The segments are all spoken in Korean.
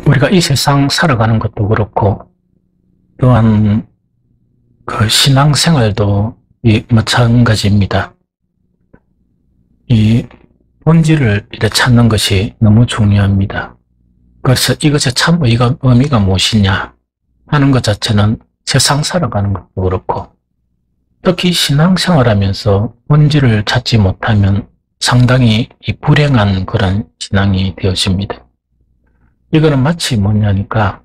우리가 이 세상 살아가는 것도 그렇고, 또한 그 신앙생활도 마찬가지입니다. 이 본질을 찾는 것이 너무 중요합니다. 그래서 이것의 참 의미가 무엇이냐 하는 것 자체는 세상 살아가는 것도 그렇고, 특히 신앙생활하면서 본질을 찾지 못하면 상당히 불행한 그런 신앙이 되어집니다. 이거는 마치 뭐냐니까,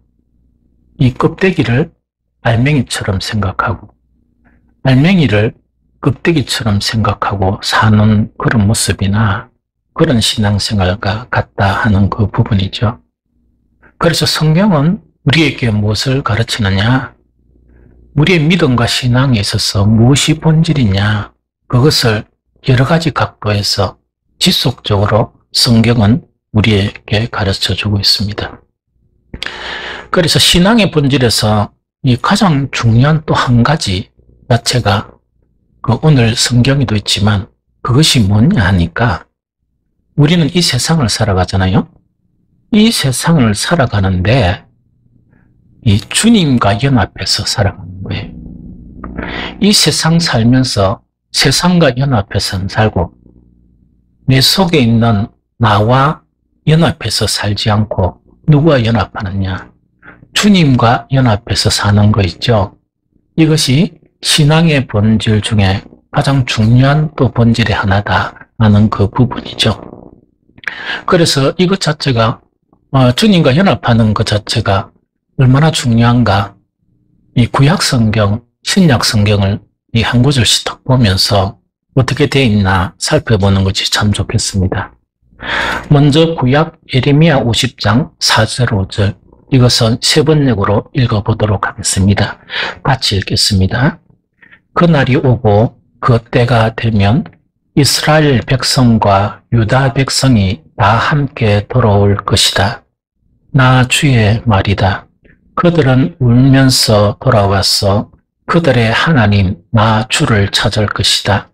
이 껍데기를 알맹이처럼 생각하고 알맹이를 껍데기처럼 생각하고 사는 그런 모습이나 그런 신앙생활과 같다 하는 그 부분이죠. 그래서 성경은 우리에게 무엇을 가르치느냐, 우리의 믿음과 신앙에 있어서 무엇이 본질이냐, 그것을 여러 가지 각도에서 지속적으로 성경은 우리에게 가르쳐주고 있습니다. 그래서 신앙의 본질에서 이 가장 중요한 또 한 가지 자체가 오늘 성경에도 있지만, 그것이 뭐냐 하니까, 우리는 이 세상을 살아가잖아요. 이 세상을 살아가는데 이 주님과 연합해서 살아가는 거예요. 이 세상 살면서 세상과 연합해서 살고, 내 속에 있는 나와 연합해서 살지 않고 누구와 연합하느냐? 주님과 연합해서 사는 거 있죠. 이것이 신앙의 본질 중에 가장 중요한 또 본질의 하나다 하는 그 부분이죠. 그래서 이것 자체가 주님과 연합하는 것 자체가 얼마나 중요한가, 이 구약 성경, 신약 성경을 이 한 구절씩 딱 보면서 어떻게 되어 있나 살펴보는 것이 참 좋겠습니다. 먼저 구약 예레미야 50장 4절 5절, 이것은 세 번역으로 읽어보도록 하겠습니다. 같이 읽겠습니다. 그날이 오고 그 때가 되면 이스라엘 백성과 유다 백성이 다 함께 돌아올 것이다. 나 주의 말이다. 그들은 울면서 돌아와서 그들의 하나님 나 주를 찾을 것이다.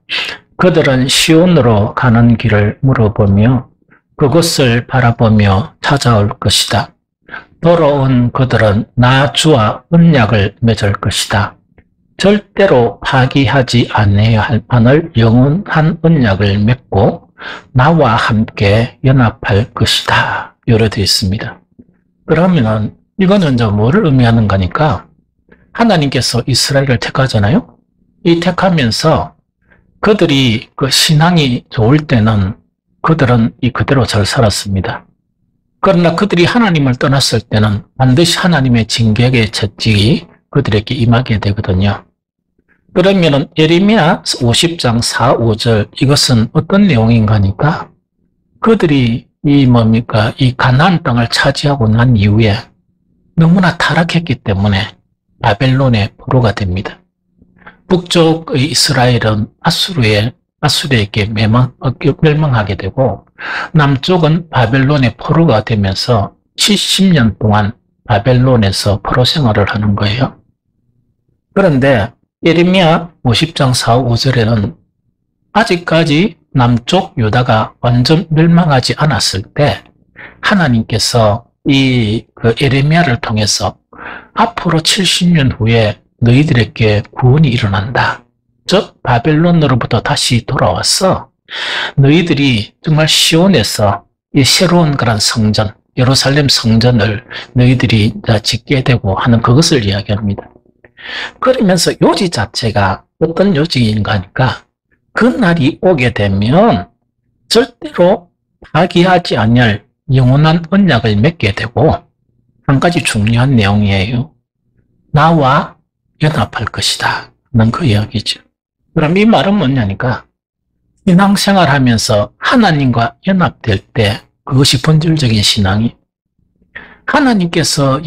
그들은 시온으로 가는 길을 물어보며 그곳을 바라보며 찾아올 것이다. 돌아온 그들은 나 주와 언약을 맺을 것이다. 절대로 파기하지 않을 영원한 언약을 맺고 나와 함께 연합할 것이다. 이렇게 되어 있습니다. 그러면 이거는 이제 뭐를 의미하는 거니까, 하나님께서 이스라엘을 택하잖아요. 이 택하면서 그들이 그 신앙이 좋을 때는 그들은 그대로 잘 살았습니다. 그러나 그들이 하나님을 떠났을 때는 반드시 하나님의 징계의 채찍이 그들에게 임하게 되거든요. 그러면은 예레미야 50장 4, 5절, 이것은 어떤 내용인가 하니까, 그들이 이 가나안 땅을 차지하고 난 이후에 너무나 타락했기 때문에 바벨론의 포로가 됩니다. 북쪽의 이스라엘은 아수르에게 멸망하게 되고, 남쪽은 바벨론의 포로가 되면서 70년 동안 바벨론에서 포로 생활을 하는 거예요. 그런데 예레미야 50장 4, 5절에는 아직까지 남쪽 유다가 완전 멸망하지 않았을 때 하나님께서 예레미야를 통해서 앞으로 70년 후에 너희들에게 구원이 일어난다. 즉 바벨론으로부터 다시 돌아와서 너희들이 정말 시온에서 이 새로운 그런 성전, 예루살렘 성전을 너희들이 짓게 되고 하는 그것을 이야기합니다. 그러면서 요지 자체가 어떤 요지인가 하니까, 그 날이 오게 되면 절대로 파기하지 않을 영원한 언약을 맺게 되고, 한 가지 중요한 내용이에요. 나와 연합할 것이다 하는 그 이야기죠. 그럼 이 말은 뭐냐니까, 신앙생활 하면서 하나님과 연합될 때 그것이 본질적인 신앙이, 하나님과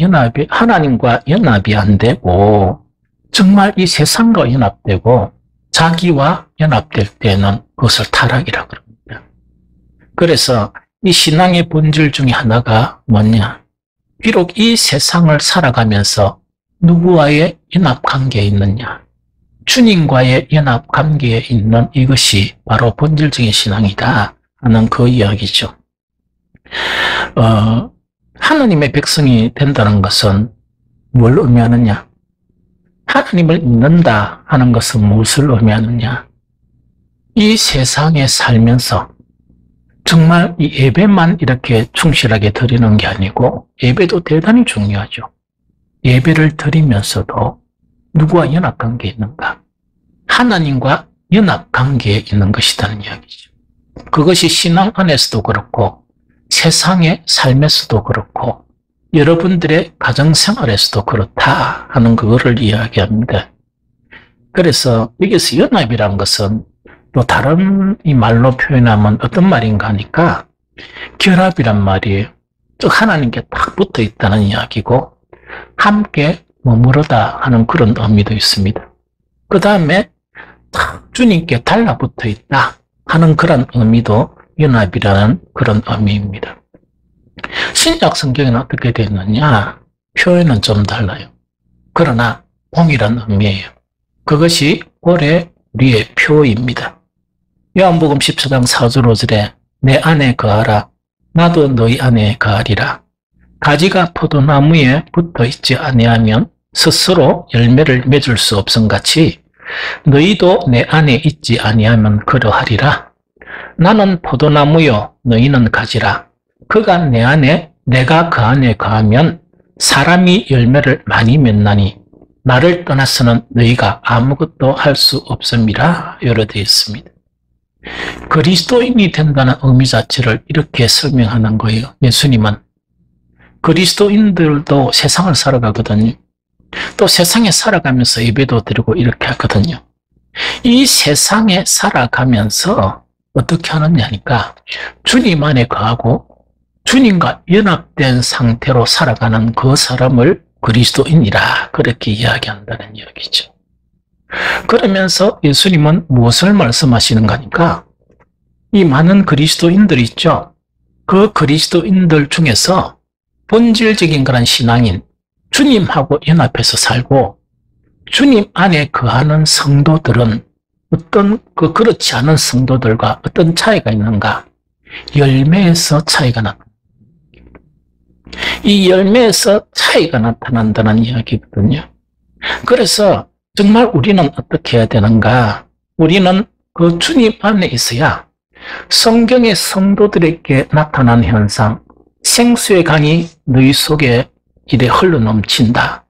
연합이 안 되고 정말 이 세상과 연합되고 자기와 연합될 때는 그것을 타락이라고 합니다. 그래서 이 신앙의 본질 중에 하나가 뭐냐, 비록 이 세상을 살아가면서 누구와의 연합관계에 있느냐, 주님과의 연합관계에 있는 이것이 바로 본질적인 신앙이다 하는 그 이야기죠. 하나님의 백성이 된다는 것은 뭘 의미하느냐? 하나님을 믿는다 하는 것은 무엇을 의미하느냐? 이 세상에 살면서 정말 이 예배만 이렇게 충실하게 드리는 게 아니고, 예배도 대단히 중요하죠. 예배를 드리면서도 누구와 연합관계에 있는가? 하나님과 연합관계에 있는 것이라는 이야기죠. 그것이 신앙 안에서도 그렇고 세상의 삶에서도 그렇고 여러분들의 가정생활에서도 그렇다 하는 그거를 이야기합니다. 그래서 여기서 연합이란 것은 또 다른 이 말로 표현하면 어떤 말인가 하니까 결합이란 말이에요. 즉 하나님께 딱 붙어 있다는 이야기고 함께 머무르다 하는 그런 의미도 있습니다. 그 다음에 딱 주님께 달라붙어 있다 하는 그런 의미도 연합이라는 그런 의미입니다. 신약 성경에는 어떻게 되어 있느냐? 표현은 좀 달라요. 그러나 동일한 의미예요. 그것이 올해 우리의 표입니다. 요한복음 14장 4절 5절에 내 안에 거하라 나도 너희 안에 거하리라. 가지가 포도나무에 붙어 있지 아니하면 스스로 열매를 맺을 수 없음같이 너희도 내 안에 있지 아니하면 그러하리라. 나는 포도나무요 너희는 가지라. 그가 내 안에 내가 그 안에 거하면 사람이 열매를 많이 맺나니 나를 떠나서는 너희가 아무것도 할 수 없음이라 여러 되어 있습니다. 그리스도인이 된다는 의미 자체를 이렇게 설명하는 거예요. 예수님은 그리스도인들도 세상을 살아가거든요. 또 세상에 살아가면서 예배도 드리고 이렇게 하거든요. 이 세상에 살아가면서 어떻게 하느냐니까 주님 안에 거하고 주님과 연합된 상태로 살아가는 그 사람을 그리스도인이라 그렇게 이야기한다는 이야기죠. 그러면서 예수님은 무엇을 말씀하시는가 하니까 이 많은 그리스도인들이 있죠. 그 그리스도인들 중에서 본질적인 그런 신앙인, 주님하고 연합해서 살고 주님 안에 거하는 성도들은 어떤 그렇지 않은 성도들과 어떤 차이가 있는가? 열매에서 차이가 나타납니다. 이 열매에서 차이가 나타난다는 이야기거든요. 그래서 정말 우리는 어떻게 해야 되는가? 우리는 그 주님 안에 있어야 성경의 성도들에게 나타난 현상, 생수의 강이 너희 속에 이래 흘러넘친다.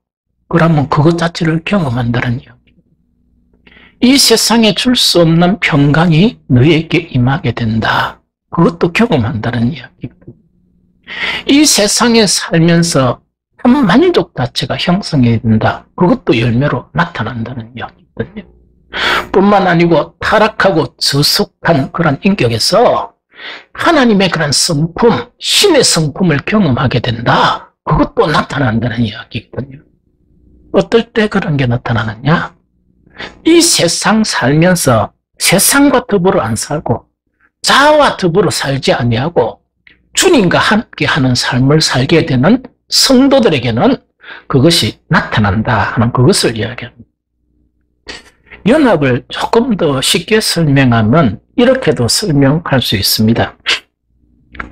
그러면 그것 자체를 경험한다는 이야기. 이 세상에 줄 수 없는 평강이 너희에게 임하게 된다. 그것도 경험한다는 이야기거든요. 이 세상에 살면서 한 만족 자체가 형성해야 된다. 그것도 열매로 나타난다는 이야기거든요. 뿐만 아니고 타락하고 저속한 그런 인격에서 하나님의 그런 성품, 신의 성품을 경험하게 된다. 그것도 나타난다는 이야기거든요. 어떨 때 그런 게 나타나느냐? 이 세상 살면서 세상과 더불어 안 살고 자아와 더불어 살지 아니하고 주님과 함께하는 삶을 살게 되는 성도들에게는 그것이 나타난다 하는 그것을 이야기합니다. 연합을 조금 더 쉽게 설명하면 이렇게도 설명할 수 있습니다.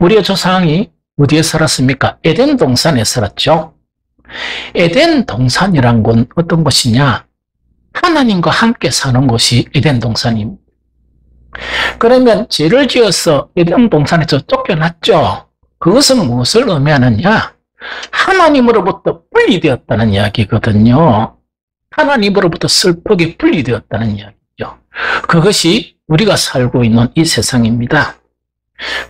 우리의 조상이 어디에 살았습니까? 에덴 동산에 살았죠. 에덴 동산이란 건 어떤 곳이냐? 하나님과 함께 사는 곳이 에덴 동산입니다. 그러면 죄를 지어서 에덴 동산에서 쫓겨났죠. 그것은 무엇을 의미하느냐? 하나님으로부터 분리되었다는 이야기거든요. 하나님으로부터 슬프게 분리되었다는 이야기죠. 그것이 우리가 살고 있는 이 세상입니다.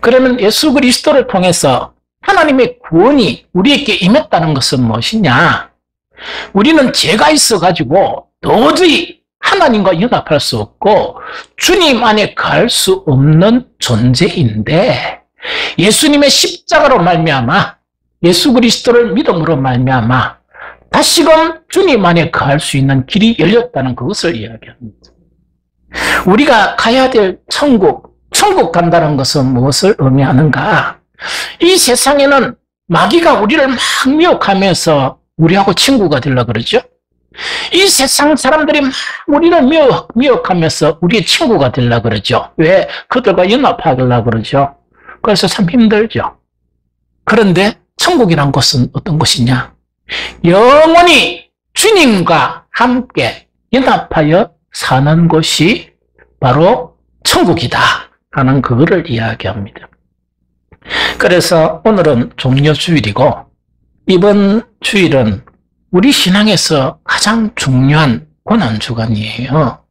그러면 예수 그리스도를 통해서 하나님의 구원이 우리에게 임했다는 것은 무엇이냐? 우리는 죄가 있어가지고 도저히 하나님과 연합할 수 없고 주님 안에 갈 수 없는 존재인데 예수님의 십자가로 말미암아 예수 그리스도를 믿음으로 말미암아 다시금 주님 안에 갈 수 있는 길이 열렸다는 그것을 이야기합니다. 우리가 가야 될 천국 간다는 것은 무엇을 의미하는가? 이 세상에는 마귀가 우리를 막 미혹하면서 우리하고 친구가 되려고 그러죠. 이 세상 사람들이 막 우리를 미혹하면서 우리의 친구가 되려고 그러죠. 왜? 그들과 연합하려고 그러죠. 그래서 참 힘들죠. 그런데 천국이란 것은 어떤 것이냐? 영원히 주님과 함께 연합하여 사는 것이 바로 천국이다 하는 그거를 이야기합니다. 그래서 오늘은 종려주일이고 이번 주일은 우리 신앙에서 가장 중요한 고난주간이에요.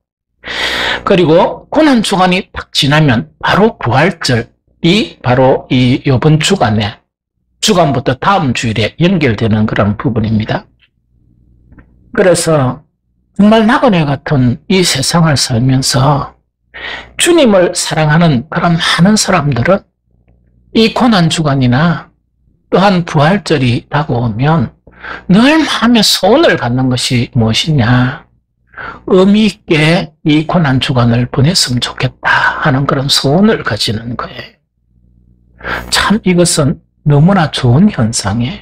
그리고 고난주간이 딱 지나면 바로 부활절이 바로 이번 주간에 주간부터 다음 주일에 연결되는 그런 부분입니다. 그래서 정말 나그네 같은 이 세상을 살면서 주님을 사랑하는 그런 많은 사람들은 이 고난주간이나 또한 부활절이 다가오면 늘 마음에 소원을 갖는 것이 무엇이냐? 의미 있게 이 고난주간을 보냈으면 좋겠다 하는 그런 소원을 가지는 거예요. 참 이것은 너무나 좋은 현상이에요.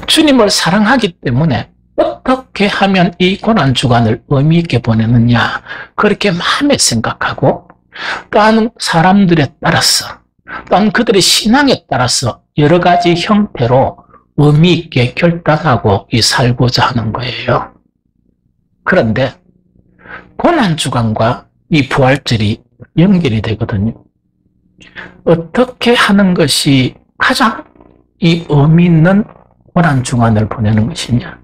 주님을 사랑하기 때문에 어떻게 하면 이 고난주간을 의미 있게 보내느냐 그렇게 마음에 생각하고 또한 사람들에 따라서 또한 그들의 신앙에 따라서 여러 가지 형태로 의미 있게 결단하고 살고자 하는 거예요. 그런데 고난주간과 이 부활절이 연결이 되거든요. 어떻게 하는 것이 가장 이 의미 있는 고난주간을 보내는 것이냐?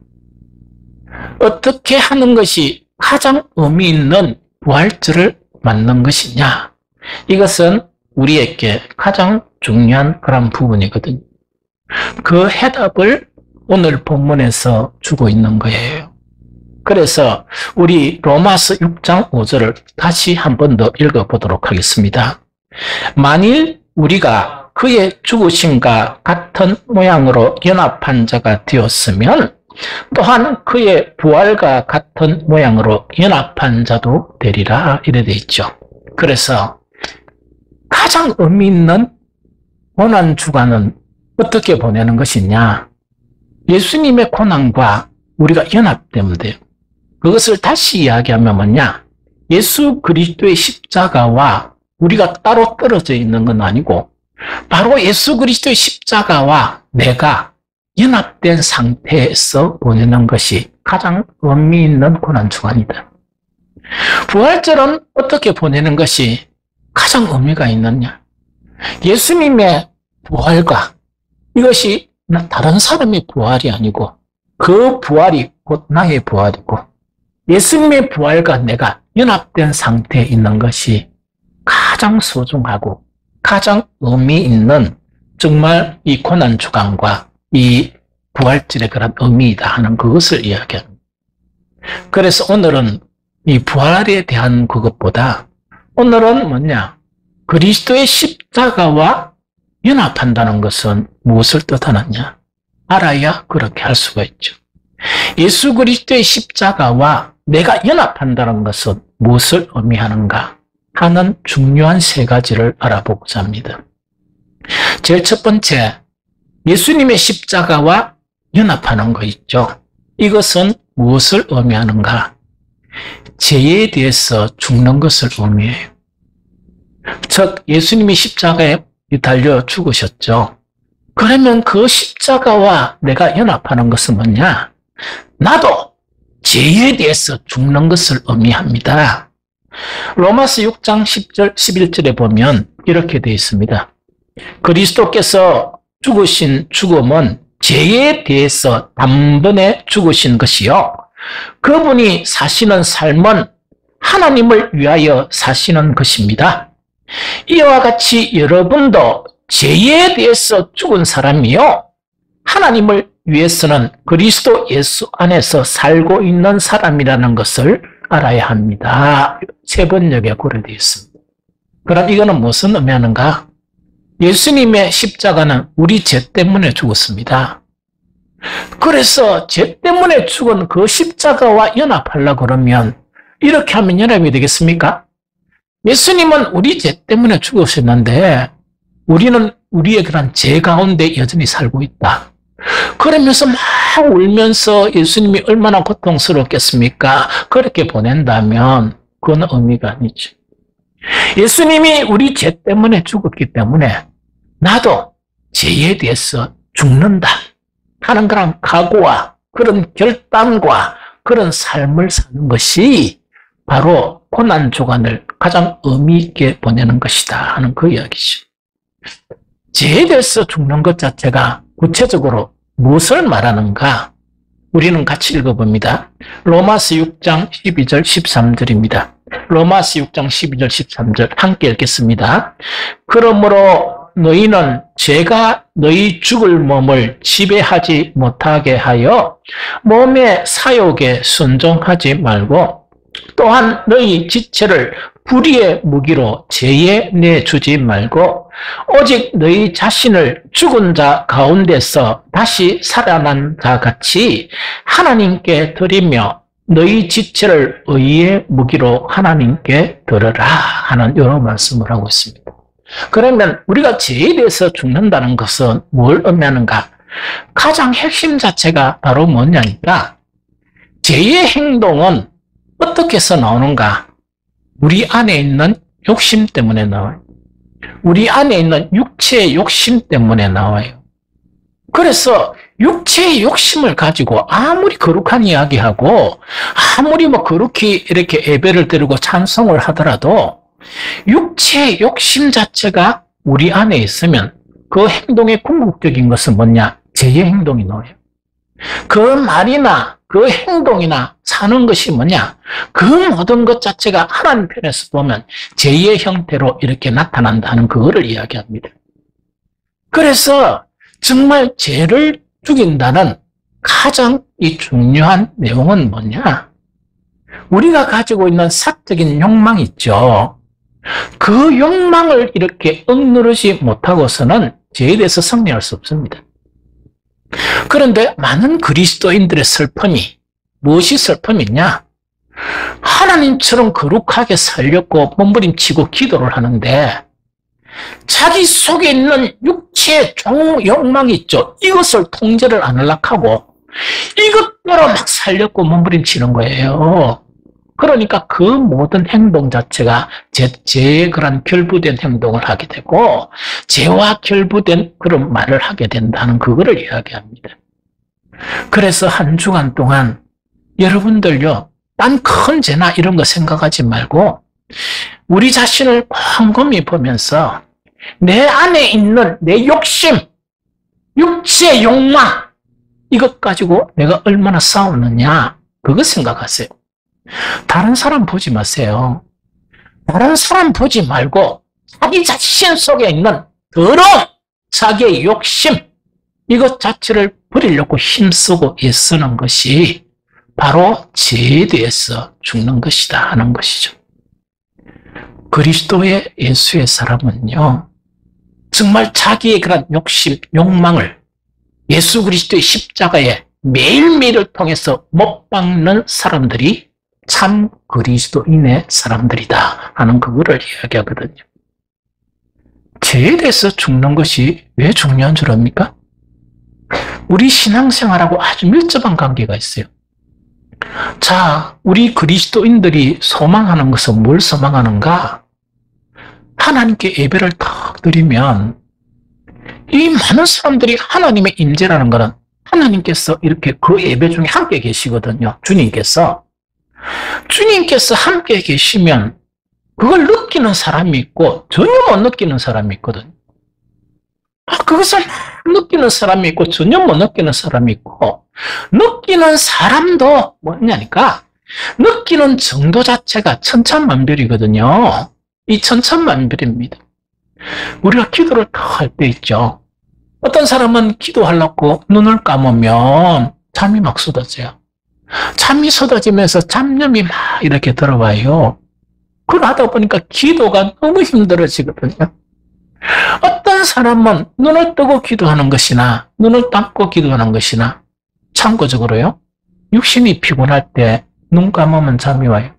어떻게 하는 것이 가장 의미 있는 부활절을 맞는 것이냐? 이것은 우리에게 가장 중요한 그런 부분이거든요. 그 해답을 오늘 본문에서 주고 있는 거예요. 그래서 우리 로마서 6장 5절을 다시 한 번 더 읽어보도록 하겠습니다. 만일 우리가 그의 죽으심과 같은 모양으로 연합한 자가 되었으면 또한 그의 부활과 같은 모양으로 연합한 자도 되리라 이래 돼 있죠. 그래서 가장 의미 있는 고난주간은 어떻게 보내는 것이냐? 예수님의 고난과 우리가 연합되면 돼요. 그것을 다시 이야기하면 뭐냐? 예수 그리스도의 십자가와 우리가 따로 떨어져 있는 건 아니고 바로 예수 그리스도의 십자가와 내가 연합된 상태에서 보내는 것이 가장 의미 있는 고난주간이다. 부활절은 어떻게 보내는 것이 가장 의미가 있느냐? 예수님의 부활과 이것이 다른 사람의 부활이 아니고 그 부활이 곧 나의 부활이고 예수님의 부활과 내가 연합된 상태에 있는 것이 가장 소중하고 가장 의미 있는 정말 이 고난주간과 이 부활절의 그런 의미이다 하는 그것을 이야기합니다. 그래서 오늘은 이 부활에 대한 그것보다 오늘은 뭐냐? 그리스도의 십자가와 연합한다는 것은 무엇을 뜻하느냐? 알아야 그렇게 할 수가 있죠. 예수 그리스도의 십자가와 내가 연합한다는 것은 무엇을 의미하는가 하는 중요한 세 가지를 알아보고자 합니다. 제일 첫 번째, 예수님의 십자가와 연합하는 거 있죠. 이것은 무엇을 의미하는가? 죄에 대해서 죽는 것을 의미해요. 즉 예수님이 십자가에 달려 죽으셨죠. 그러면 그 십자가와 내가 연합하는 것은 뭐냐? 나도 죄에 대해서 죽는 것을 의미합니다. 로마서 6장 10절, 11절에 보면 이렇게 되어 있습니다. 그리스도께서 죽으신 죽음은 죄에 대해서 단번에 죽으신 것이요. 그분이 사시는 삶은 하나님을 위하여 사시는 것입니다. 이와 같이 여러분도 죄에 대해서 죽은 사람이요. 하나님을 위해서는 그리스도 예수 안에서 살고 있는 사람이라는 것을 알아야 합니다. 세 번역에 고려되어 있습니다. 그럼 이거는 무슨 의미하는가? 예수님의 십자가는 우리 죄 때문에 죽었습니다. 그래서 죄 때문에 죽은 그 십자가와 연합하려고 그러면 이렇게 하면 연합이 되겠습니까? 예수님은 우리 죄 때문에 죽으셨는데 우리는 우리의 그런 죄 가운데 여전히 살고 있다. 그러면서 막 울면서 예수님이 얼마나 고통스럽겠습니까? 그렇게 보낸다면 그건 의미가 아니죠. 예수님이 우리 죄 때문에 죽었기 때문에 나도 죄에 대해서 죽는다 하는 그런 각오와 그런 결단과 그런 삶을 사는 것이 바로 고난주간을 가장 의미 있게 보내는 것이다 하는 그 이야기죠. 죄에 대해서 죽는 것 자체가 구체적으로 무엇을 말하는가? 우리는 같이 읽어봅니다. 로마서 6장 12절 13절입니다. 로마서 6장 12절 13절 함께 읽겠습니다. 그러므로 너희는 죄가 너희 죽을 몸을 지배하지 못하게 하여 몸의 사욕에 순종하지 말고 또한 너희 지체를 불의의 무기로 죄에 내주지 말고 오직 너희 자신을 죽은 자 가운데서 다시 살아난 자 같이 하나님께 드리며 너희 지체를 의의 무기로 하나님께 드려라 하는 이런 말씀을 하고 있습니다. 그러면 우리가 죄에 대해서 죽는다는 것은 뭘 의미하는가? 가장 핵심 자체가 바로 뭐냐니까 죄의 행동은 어떻게 해서 나오는가? 우리 안에 있는 욕심 때문에 나와요. 우리 안에 있는 육체의 욕심 때문에 나와요. 그래서 육체의 욕심을 가지고 아무리 거룩한 이야기하고 아무리 그렇게 이렇게 예배를 드리고 찬송을 하더라도 육체의 욕심 자체가 우리 안에 있으면 그 행동의 궁극적인 것은 뭐냐? 죄의 행동이 나와요. 그 말이나 그 행동이나 사는 것이 뭐냐? 그 모든 것 자체가 하나님 편에서 보면 죄의 형태로 이렇게 나타난다는 그거를 이야기합니다. 그래서 정말 죄를 죽인다는 가장 이 중요한 내용은 뭐냐? 우리가 가지고 있는 사적인 욕망이 있죠. 그 욕망을 이렇게 억누르지 못하고서는 죄에 대해서 승리할 수 없습니다. 그런데 많은 그리스도인들의 슬픔이 무엇이 슬픔이냐? 하나님처럼 거룩하게 살려고 몸부림치고 기도를 하는데 자기 속에 있는 육체의 욕망이 있죠. 이것을 통제를 안 하려고 하고 이것대로 막 살려고 몸부림치는 거예요. 그러니까 그 모든 행동 자체가 죄의 그런 결부된 행동을 하게 되고 죄와 결부된 그런 말을 하게 된다는 그거를 이야기합니다. 그래서 한 주간 동안 여러분들요, 딴 큰 죄나 이런 거 생각하지 말고 우리 자신을 곰곰이 보면서 내 안에 있는 내 욕심, 육체의 욕망 이것 가지고 내가 얼마나 싸우느냐 그거 생각하세요. 다른 사람 보지 마세요. 다른 사람 보지 말고 자기 자신 속에 있는 더러운 자기의 욕심 이것 자체를 버리려고 힘쓰고 애쓰는 것이 바로 죄에 대해서 죽는 것이다 하는 것이죠. 그리스도의 예수의 사람은요, 정말 자기의 그런 욕심, 욕망을 예수 그리스도의 십자가에 매일매일을 통해서 못 박는 사람들이 참 그리스도인의 사람들이다 하는 그거를 이야기하거든요. 죄에 대해서 죽는 것이 왜 중요한 줄 압니까? 우리 신앙생활하고 아주 밀접한 관계가 있어요. 자, 우리 그리스도인들이 소망하는 것은 뭘 소망하는가? 하나님께 예배를 탁 드리면 이 많은 사람들이 하나님의 임재라는 것은 하나님께서 이렇게 그 예배 중에 함께 계시거든요. 주님께서 함께 계시면 그걸 느끼는 사람이 있고 전혀 못 느끼는 사람이 있거든요. 그것을 느끼는 사람이 있고 전혀 못 느끼는 사람이 있고 느끼는 사람도 뭐냐니까 느끼는 정도 자체가 천차만별이거든요. 이 천차만별입니다. 우리가 기도를 할 때 있죠. 어떤 사람은 기도하려고 눈을 감으면 잠이 막 쏟아져요. 잠이 쏟아지면서 잡념이 막 이렇게 들어와요. 그러다 보니까 기도가 너무 힘들어지거든요. 어떤 사람은 눈을 뜨고 기도하는 것이나 눈을 감고 기도하는 것이나 참고적으로요, 육신이 피곤할 때 눈 감으면 잠이 와요.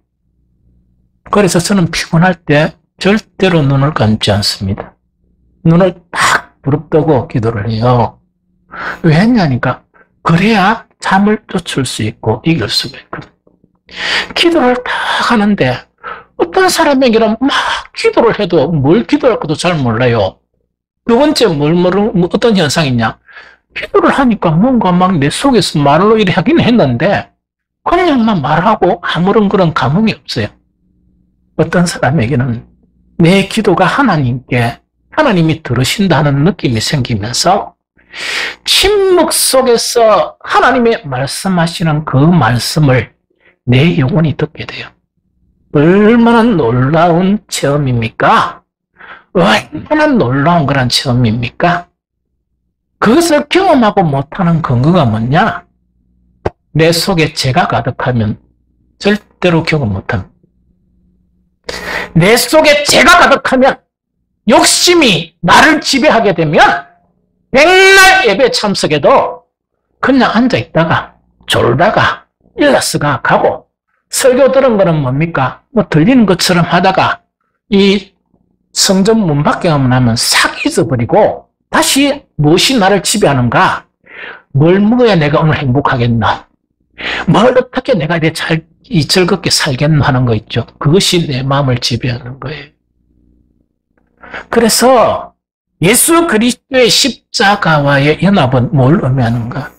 그래서 저는 피곤할 때 절대로 눈을 감지 않습니다. 눈을 딱 부릅뜨고 기도를 해요. 왜 했냐니까 그래야 잠을 쫓을 수 있고 이길 수가 있거든요. 기도를 딱 하는데 어떤 사람에게는 막 기도를 해도 뭘 기도할지도 잘 몰라요. 두 번째, 어떤 현상이냐? 기도를 하니까 뭔가 막 내 속에서 말로 이래 하긴 했는데, 그냥만 말하고 아무런 그런 감흥이 없어요. 어떤 사람에게는 내 기도가 하나님이 들으신다는 느낌이 생기면서 침묵 속에서 하나님의 말씀하시는 그 말씀을 내 영혼이 듣게 돼요. 얼마나 놀라운 체험입니까? 얼마나 놀라운 그런 체험입니까? 그것을 경험하고 못하는 근거가 뭐냐? 내 속에 죄가 가득하면 절대로 경험 못합니다. 내 속에 죄가 가득하면 욕심이 나를 지배하게 되면 백날 예배 참석해도 그냥 앉아있다가 졸다가 일러스가 가고, 설교 들은 거는 뭡니까? 들리는 것처럼 하다가 이 성전 문 밖에 가면 싹 잊어버리고, 다시 무엇이 나를 지배하는가? 뭘 먹어야 내가 오늘 행복하겠나? 뭘 어떻게 내가 즐겁게 살겠나 하는 거 있죠. 그것이 내 마음을 지배하는 거예요. 그래서 예수 그리스도의 십자가와의 연합은 뭘 의미하는가?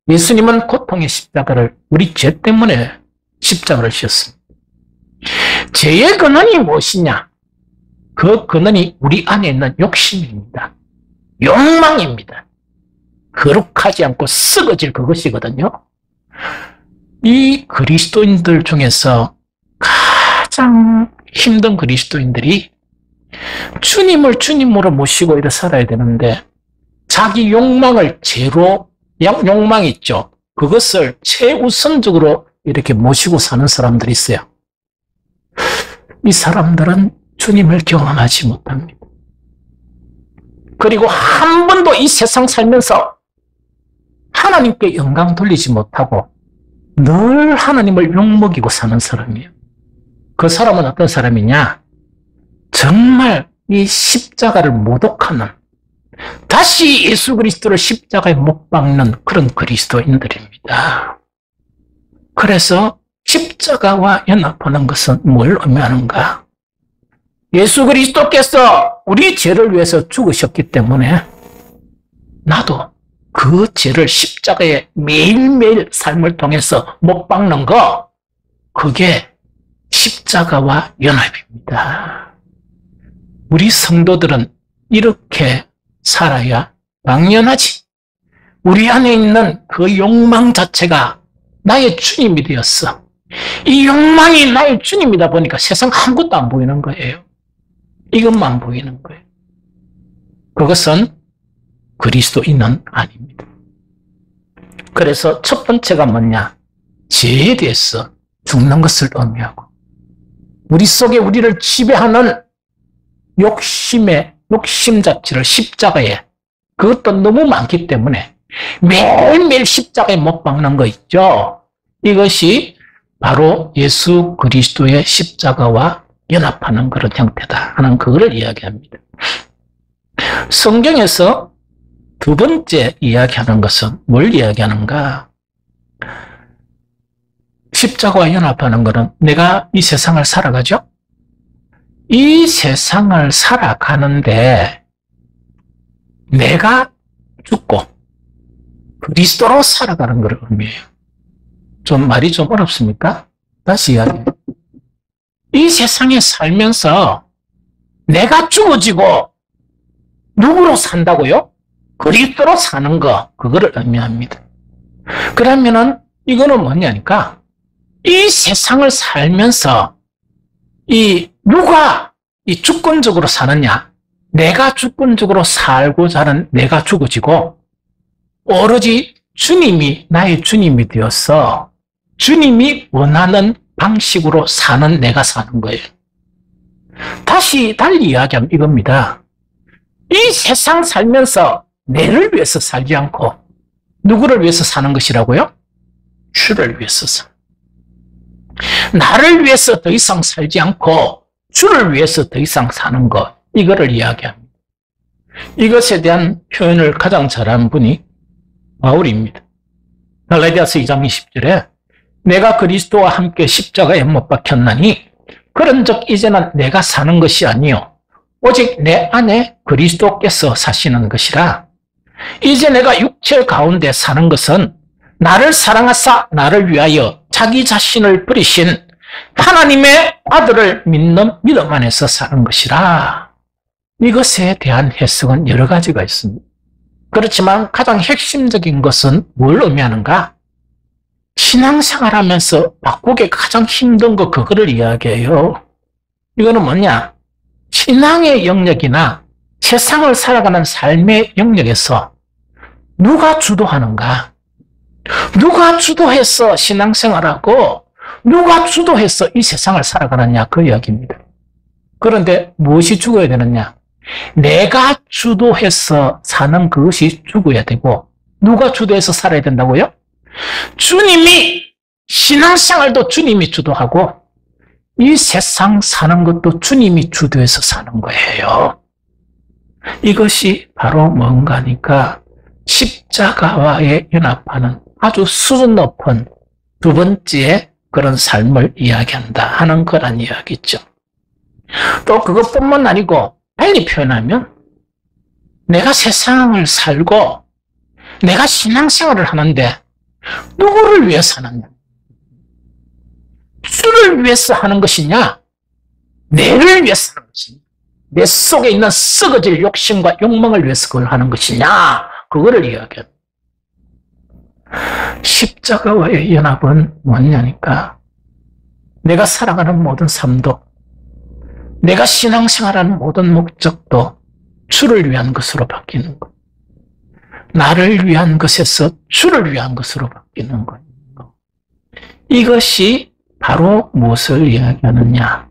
예수님은 고통의 십자가를, 우리 죄 때문에 십자가를 지었습니다. 죄의 근원이 무엇이냐? 그 근원이 우리 안에 있는 욕심입니다. 욕망입니다. 거룩하지 않고 썩어질 그것이거든요. 이 그리스도인들 중에서 가장 힘든 그리스도인들이 주님을 주님으로 모시고 이렇게 살아야 되는데, 자기 욕망을 죄로, 욕망 있죠. 그것을 최우선적으로 이렇게 모시고 사는 사람들이 있어요. 이 사람들은 주님을 경험하지 못합니다. 그리고 한 번도 이 세상 살면서 하나님께 영광 돌리지 못하고 늘 하나님을 욕먹이고 사는 사람이에요. 그 사람은 어떤 사람이냐? 정말 이 십자가를 모독하는, 다시 예수 그리스도를 십자가에 못 박는 그런 그리스도인들입니다. 그래서 십자가와 연합하는 것은 뭘 의미하는가? 예수 그리스도께서 우리 죄를 위해서 죽으셨기 때문에 나도 그 죄를 십자가에 매일매일 삶을 통해서 못 박는 거, 그게 십자가와 연합입니다. 우리 성도들은 이렇게 살아야 당연하지. 우리 안에 있는 그 욕망 자체가 나의 주님이 되었어. 이 욕망이 나의 주님이다 보니까 세상 아무것도 안 보이는 거예요. 이것만 보이는 거예요. 그것은 그리스도인은 아닙니다. 그래서 첫 번째가 뭐냐? 죄에 대해서 죽는 것을 의미하고, 우리 속에 우리를 지배하는 욕심 자체를 십자가에, 그것도 너무 많기 때문에 매일매일 십자가에 못 박는 거 있죠. 이것이 바로 예수 그리스도의 십자가와 연합하는 그런 형태다 하는 그거를 이야기합니다. 성경에서 두 번째 이야기하는 것은 뭘 이야기하는가? 십자가와 연합하는 것은 내가 이 세상을 살아가죠? 이 세상을 살아가는데 내가 죽고 그리스도로 살아가는 것을 의미해요. 말이 좀 어렵습니까? 다시 이야기해요. 이 세상에 살면서 내가 죽어지고 누구로 산다고요? 그리스도로 사는 거, 그거를 의미합니다. 그러면은 이거는 뭐냐니까, 이 세상을 살면서 누가 주권적으로 사느냐? 내가 주권적으로 살고자 하는 내가 죽어지고, 오로지 주님이 나의 주님이 되어서 주님이 원하는 방식으로 사는 내가 사는 거예요. 다시 달리 이야기하면 이겁니다. 이 세상 살면서 내를 위해서 살지 않고 누구를 위해서 사는 것이라고요? 주를 위해서 사. 나를 위해서 더 이상 살지 않고 주를 위해서 더 이상 사는 것, 이거를 이야기합니다. 이것에 대한 표현을 가장 잘한 분이 바울입니다. 갈라디아서 2장 20절에 내가 그리스도와 함께 십자가에 못 박혔나니 그런즉 이제는 내가 사는 것이 아니요 오직 내 안에 그리스도께서 사시는 것이라. 이제 내가 육체 가운데 사는 것은 나를 사랑하사 나를 위하여 자기 자신을 버리신 하나님의 아들을 믿는 믿음 안에서 사는 것이라. 이것에 대한 해석은 여러 가지가 있습니다. 그렇지만 가장 핵심적인 것은 뭘 의미하는가? 신앙생활하면서 바꾸기 가장 힘든 거 그거를 이야기해요. 이거는 뭐냐? 신앙의 영역이나 세상을 살아가는 삶의 영역에서 누가 주도하는가? 누가 주도해서 신앙생활하고 누가 주도해서 이 세상을 살아가느냐 그 이야기입니다. 그런데 무엇이 죽어야 되느냐? 내가 주도해서 사는 그것이 죽어야 되고 누가 주도해서 살아야 된다고요? 주님이 신앙생활도 주님이 주도하고 이 세상 사는 것도 주님이 주도해서 사는 거예요. 이것이 바로 뭔가 하니까 십자가와의 연합하는 아주 수준 높은 두 번째 그런 삶을 이야기한다 하는 거란 이야기죠. 또 그것뿐만 아니고 빨리 표현하면 내가 세상을 살고 내가 신앙생활을 하는데 누구를 위해서 하느냐? 주를 위해서 하는 것이냐? 내를 위해서 하는 것이냐? 내 속에 있는 썩어질 욕심과 욕망을 위해서 그걸 하는 것이냐? 그거를 이야기합니다. 십자가와의 연합은 뭐냐니까 내가 살아가는 모든 삶도 내가 신앙생활하는 모든 목적도 주를 위한 것으로 바뀌는 것. 나를 위한 것에서 주를 위한 것으로 바뀌는 것. 이것이 바로 무엇을 이야기하느냐?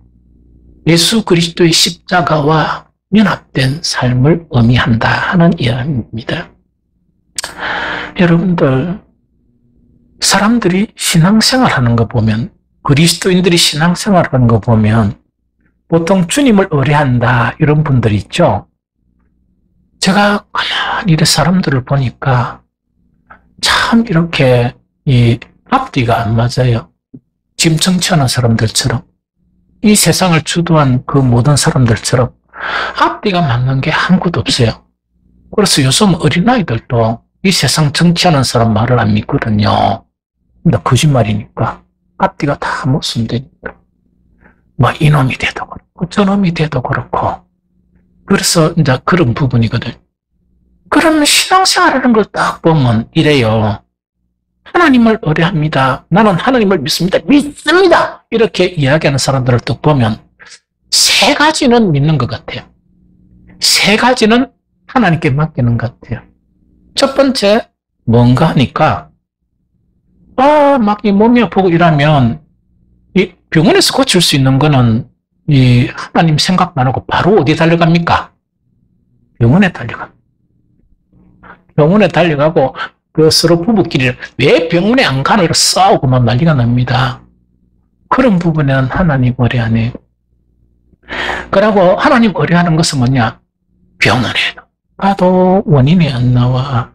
예수 그리스도의 십자가와 연합된 삶을 의미한다 하는 이야기입니다. 여러분들, 사람들이 신앙생활하는 거 보면, 그리스도인들이 신앙생활하는 거 보면 보통 주님을 의뢰한다 이런 분들이 있죠. 제가 가만히 이렇게 사람들을 보니까 참 이렇게 이 앞뒤가 안 맞아요. 지금 정치하는 사람들처럼 이 세상을 주도한 그 모든 사람들처럼 앞뒤가 맞는 게 아무것도 없어요. 그래서 요즘 어린아이들도 이 세상 정치하는 사람 말을 안 믿거든요. 근데 거짓말이니까 앞뒤가 다 모순되니까 뭐 이놈이 돼도 그렇고 저놈이 돼도 그렇고 그래서 이제 그런 부분이거든. 그러면 신앙생활하는 걸 딱 보면 이래요. 하나님을 의뢰합니다. 나는 하나님을 믿습니다. 믿습니다. 이렇게 이야기하는 사람들을 딱 보면 세 가지는 믿는 것 같아요. 세 가지는 하나님께 맡기는 것 같아요. 첫 번째 뭔가 하니까 막 이 몸이 아프고 이러면 이 병원에서 고칠 수 있는 거는 이 하나님 생각 안 하고 바로 어디 달려갑니까? 병원에 달려갑니다. 병원에 달려가고 그 서로 부부끼리 왜 병원에 안 가노 이렇게 싸우고 막 난리가 납니다. 그런 부분에는 하나님 의뢰 안 해요. 그러고 하나님 의뢰하는 것은 뭐냐? 병원에 가도 원인이 안 나와.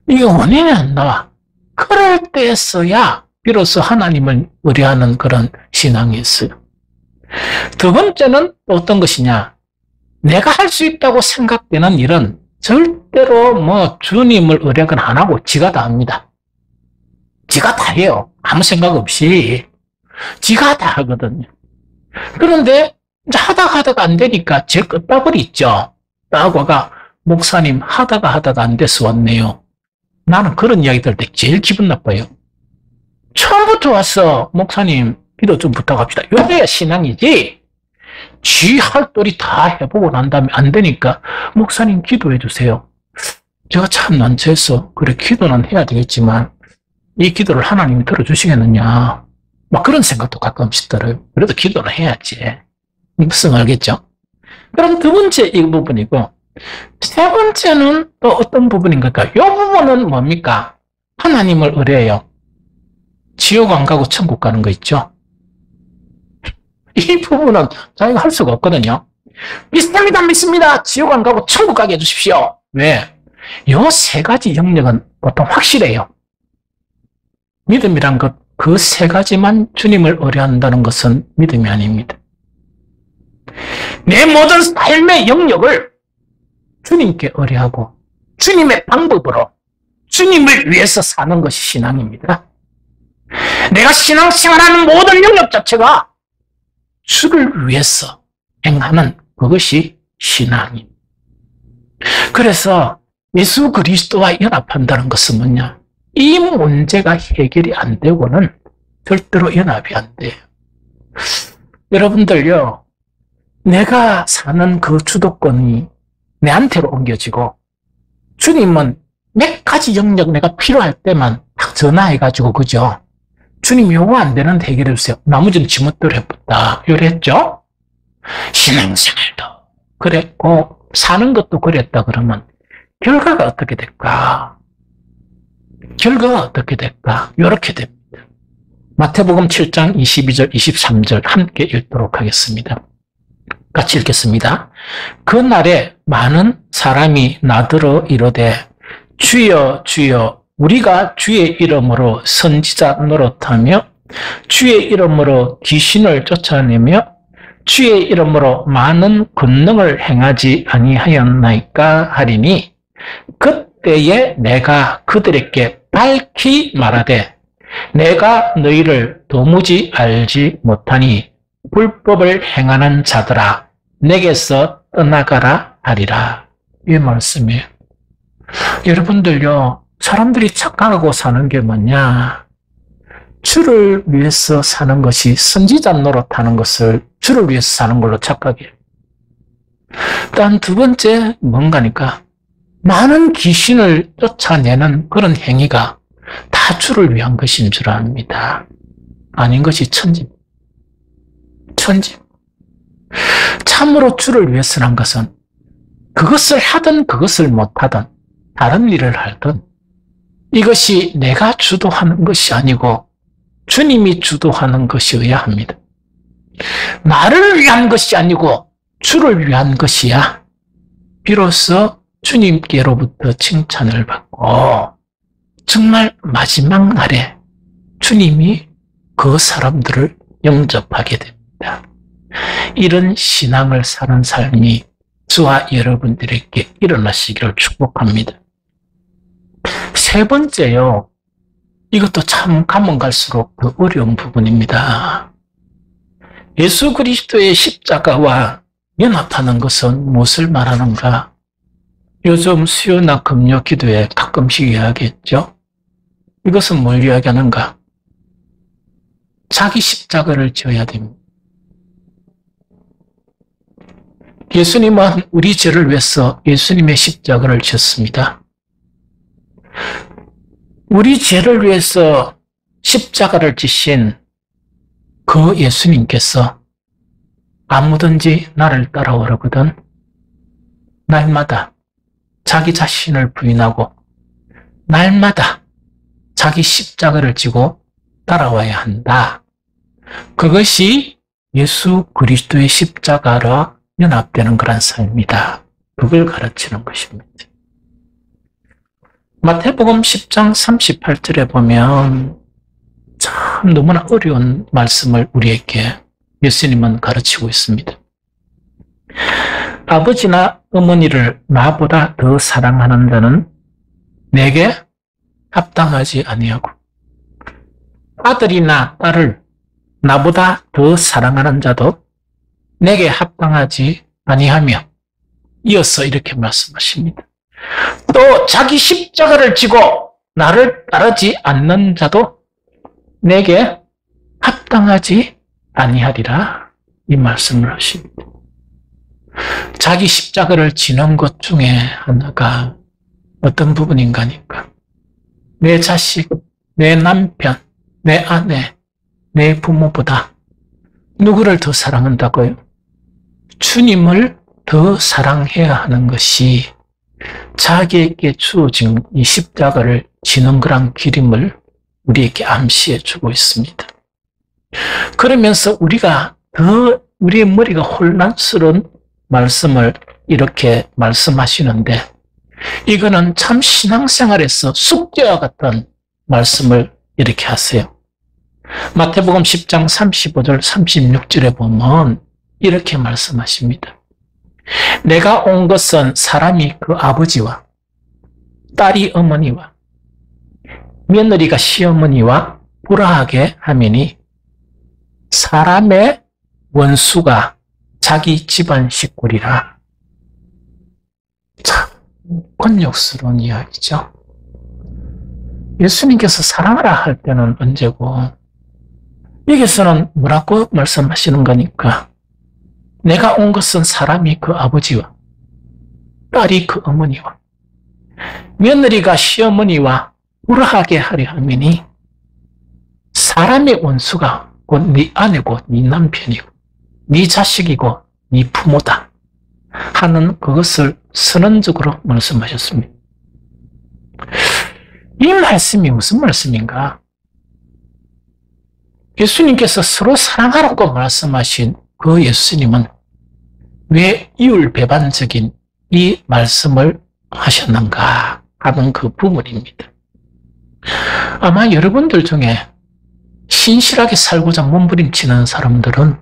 이게 원인이 안 나와. 그럴 때에서야 비로소 하나님을 의뢰하는 그런 신앙이 있어요. 두 번째는 어떤 것이냐? 내가 할 수 있다고 생각되는 일은 절대로 뭐 주님을 의뢰는 안 하고 지가 다 합니다. 지가 다 해요. 아무 생각 없이. 지가 다 하거든요. 그런데 이제 하다가 안 되니까 제 끝다발이 있죠. 따고가 목사님 하다가 안 돼서 왔네요. 나는 그런 이야기 들을 때 제일 기분 나빠요. 처음부터 와서 목사님 기도 좀 부탁합시다. 이래야 신앙이지. 지 할 도리 다 해보고 난 다음에 안 되니까 목사님 기도해 주세요. 제가 참 난처해서 그래 기도는 해야 되겠지만 이 기도를 하나님이 들어주시겠느냐 막 그런 생각도 가끔씩 들어요. 그래도 기도는 해야지. 무슨 알겠죠? 그럼 두 번째 이 부분이고 세 번째는 또 어떤 부분인 걸까요? 이 부분은 뭡니까? 하나님을 의뢰해요. 지옥 안 가고 천국 가는 거 있죠? 이 부분은 자기가 할 수가 없거든요. 믿습니다. 지옥 안 가고 천국 가게 해주십시오. 왜? 요 세 가지 영역은 보통 확실해요. 믿음이란 것, 그 세 가지만 주님을 의뢰한다는 것은 믿음이 아닙니다. 내 모든 삶의 영역을 주님께 의뢰하고 주님의 방법으로 주님을 위해서 사는 것이 신앙입니다. 내가 신앙생활하는 모든 영역 자체가 주를 위해서 행하는 그것이 신앙입니다. 그래서 예수 그리스도와 연합한다는 것은 뭐냐? 이 문제가 해결이 안 되고는 절대로 연합이 안 돼요. 여러분들요, 내가 사는 그 주도권이 내한테로 옮겨지고 주님은 몇 가지 영역 내가 필요할 때만 딱 전화해가지고, 그죠? 주님 요거 안 되는데 해결해 주세요. 나머지는 지멋대로 해봤다. 이랬죠? 신앙생활도 그랬고 사는 것도 그랬다 그러면 결과가 어떻게 될까? 결과가 어떻게 될까? 이렇게 됩니다. 마태복음 7장 22절, 23절 함께 읽도록 하겠습니다. 같이 읽겠습니다. 그날에 많은 사람이 나더러 이르되 주여 주여 우리가 주의 이름으로 선지자 노릇하며 주의 이름으로 귀신을 쫓아내며 주의 이름으로 많은 권능을 행하지 아니하였나이까 하리니 그때에 내가 그들에게 밝히 말하되 내가 너희를 도무지 알지 못하니 불법을 행하는 자들아 내게서 떠나가라 하리라. 이 말씀이에요. 여러분들요, 사람들이 착각하고 사는 게 뭐냐? 주를 위해서 사는 것이 선지자 노릇하는 것을 주를 위해서 사는 걸로 착각해요. 단 두 번째 뭔가니까 많은 귀신을 쫓아내는 그런 행위가 다 주를 위한 것인 줄 압니다. 아닌 것이 천지입니다. 천지. 참으로 주를 위해서 한 것은 그것을 하든 그것을 못하든 다른 일을 하든 이것이 내가 주도하는 것이 아니고 주님이 주도하는 것이어야 합니다. 나를 위한 것이 아니고 주를 위한 것이야 비로소 주님께로부터 칭찬을 받고 정말 마지막 날에 주님이 그 사람들을 영접하게 됩니다. 이런 신앙을 사는 삶이 저와 여러분들에게 일어나시기를 축복합니다. 세 번째요. 이것도 참 가면 갈수록 더 어려운 부분입니다. 예수 그리스도의 십자가와 연합하는 것은 무엇을 말하는가? 요즘 수요나 금요 기도에 가끔씩 이야기했죠. 이것은 뭘 이야기하는가? 자기 십자가를 져야 됩니다. 예수님은 우리 죄를 위해서 예수님의 십자가를 졌습니다. 우리 죄를 위해서 십자가를 지신 그 예수님께서 아무든지 나를 따라오려거든 날마다 자기 자신을 부인하고 날마다 자기 십자가를 지고 따라와야 한다. 그것이 예수 그리스도의 십자가로 연합되는 그런 삶이다. 그걸 가르치는 것입니다. 마태복음 10장 38절에 보면 참 너무나 어려운 말씀을 우리에게 예수님은 가르치고 있습니다. 아버지나 어머니를 나보다 더 사랑하는 자는 내게 합당하지 아니하고 아들이나 딸을 나보다 더 사랑하는 자도 내게 합당하지 아니하며 이어서 이렇게 말씀하십니다. 또 자기 십자가를 지고 나를 따르지 않는 자도 내게 합당하지 아니하리라. 이 말씀을 하십니다. 자기 십자가를 지는 것 중에 하나가 어떤 부분인가 하니까 내 자식, 내 남편, 내 아내, 내 부모보다 누구를 더 사랑한다고요? 주님을 더 사랑해야 하는 것이 자기에게 주어진 이 십자가를 지는 그런 길임을 우리에게 암시해 주고 있습니다. 그러면서 우리가 더 우리의 머리가 혼란스러운 말씀을 이렇게 말씀하시는데 이거는 참 신앙생활에서 숙제와 같은 말씀을 이렇게 하세요. 마태복음 10장 35절 36절에 보면 이렇게 말씀하십니다. 내가 온 것은 사람이 그 아버지와 딸이 어머니와 며느리가 시어머니와 불화하게 하매니 사람의 원수가 자기 집안 식구리라. 참 곤욕스러운 이야기죠. 예수님께서 사랑하라 할 때는 언제고 여기서는 뭐라고 말씀하시는 거니까 내가 온 것은 사람이 그 아버지와 딸이 그 어머니와 며느리가 시어머니와 불화하게 하려 하매니 사람의 원수가 곧 네 아내고 네 남편이고 네 자식이고 네 부모다 하는 그것을 선언적으로 말씀하셨습니다. 이 말씀이 무슨 말씀인가? 예수님께서 서로 사랑하라고 말씀하신 그 예수님은 왜 이율배반적인 이 말씀을 하셨는가 하는 그 부분입니다. 아마 여러분들 중에 신실하게 살고자 몸부림치는 사람들은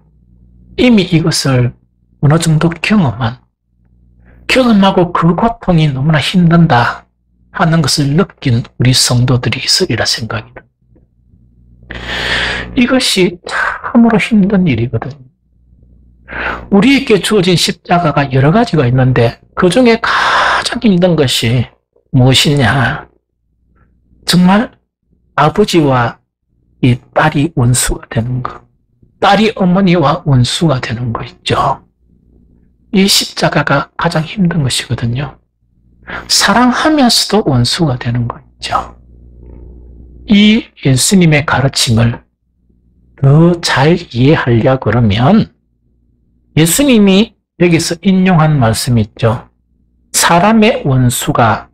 이미 이것을 어느 정도 경험하고 그 고통이 너무나 힘든다 하는 것을 느낀 우리 성도들이 있으리라 생각이 듭니다. 이것이 참으로 힘든 일이거든요. 우리에게 주어진 십자가가 여러 가지가 있는데 그 중에 가장 힘든 것이 무엇이냐? 정말 아버지와 이 딸이 원수가 되는 것, 딸이 어머니와 원수가 되는 거 있죠. 이 십자가가 가장 힘든 것이거든요. 사랑하면서도 원수가 되는 거 있죠. 이 예수님의 가르침을 더 잘 이해하려 그러면 예수님이 여기서 인용한 말씀이 있죠. 사람의 원수가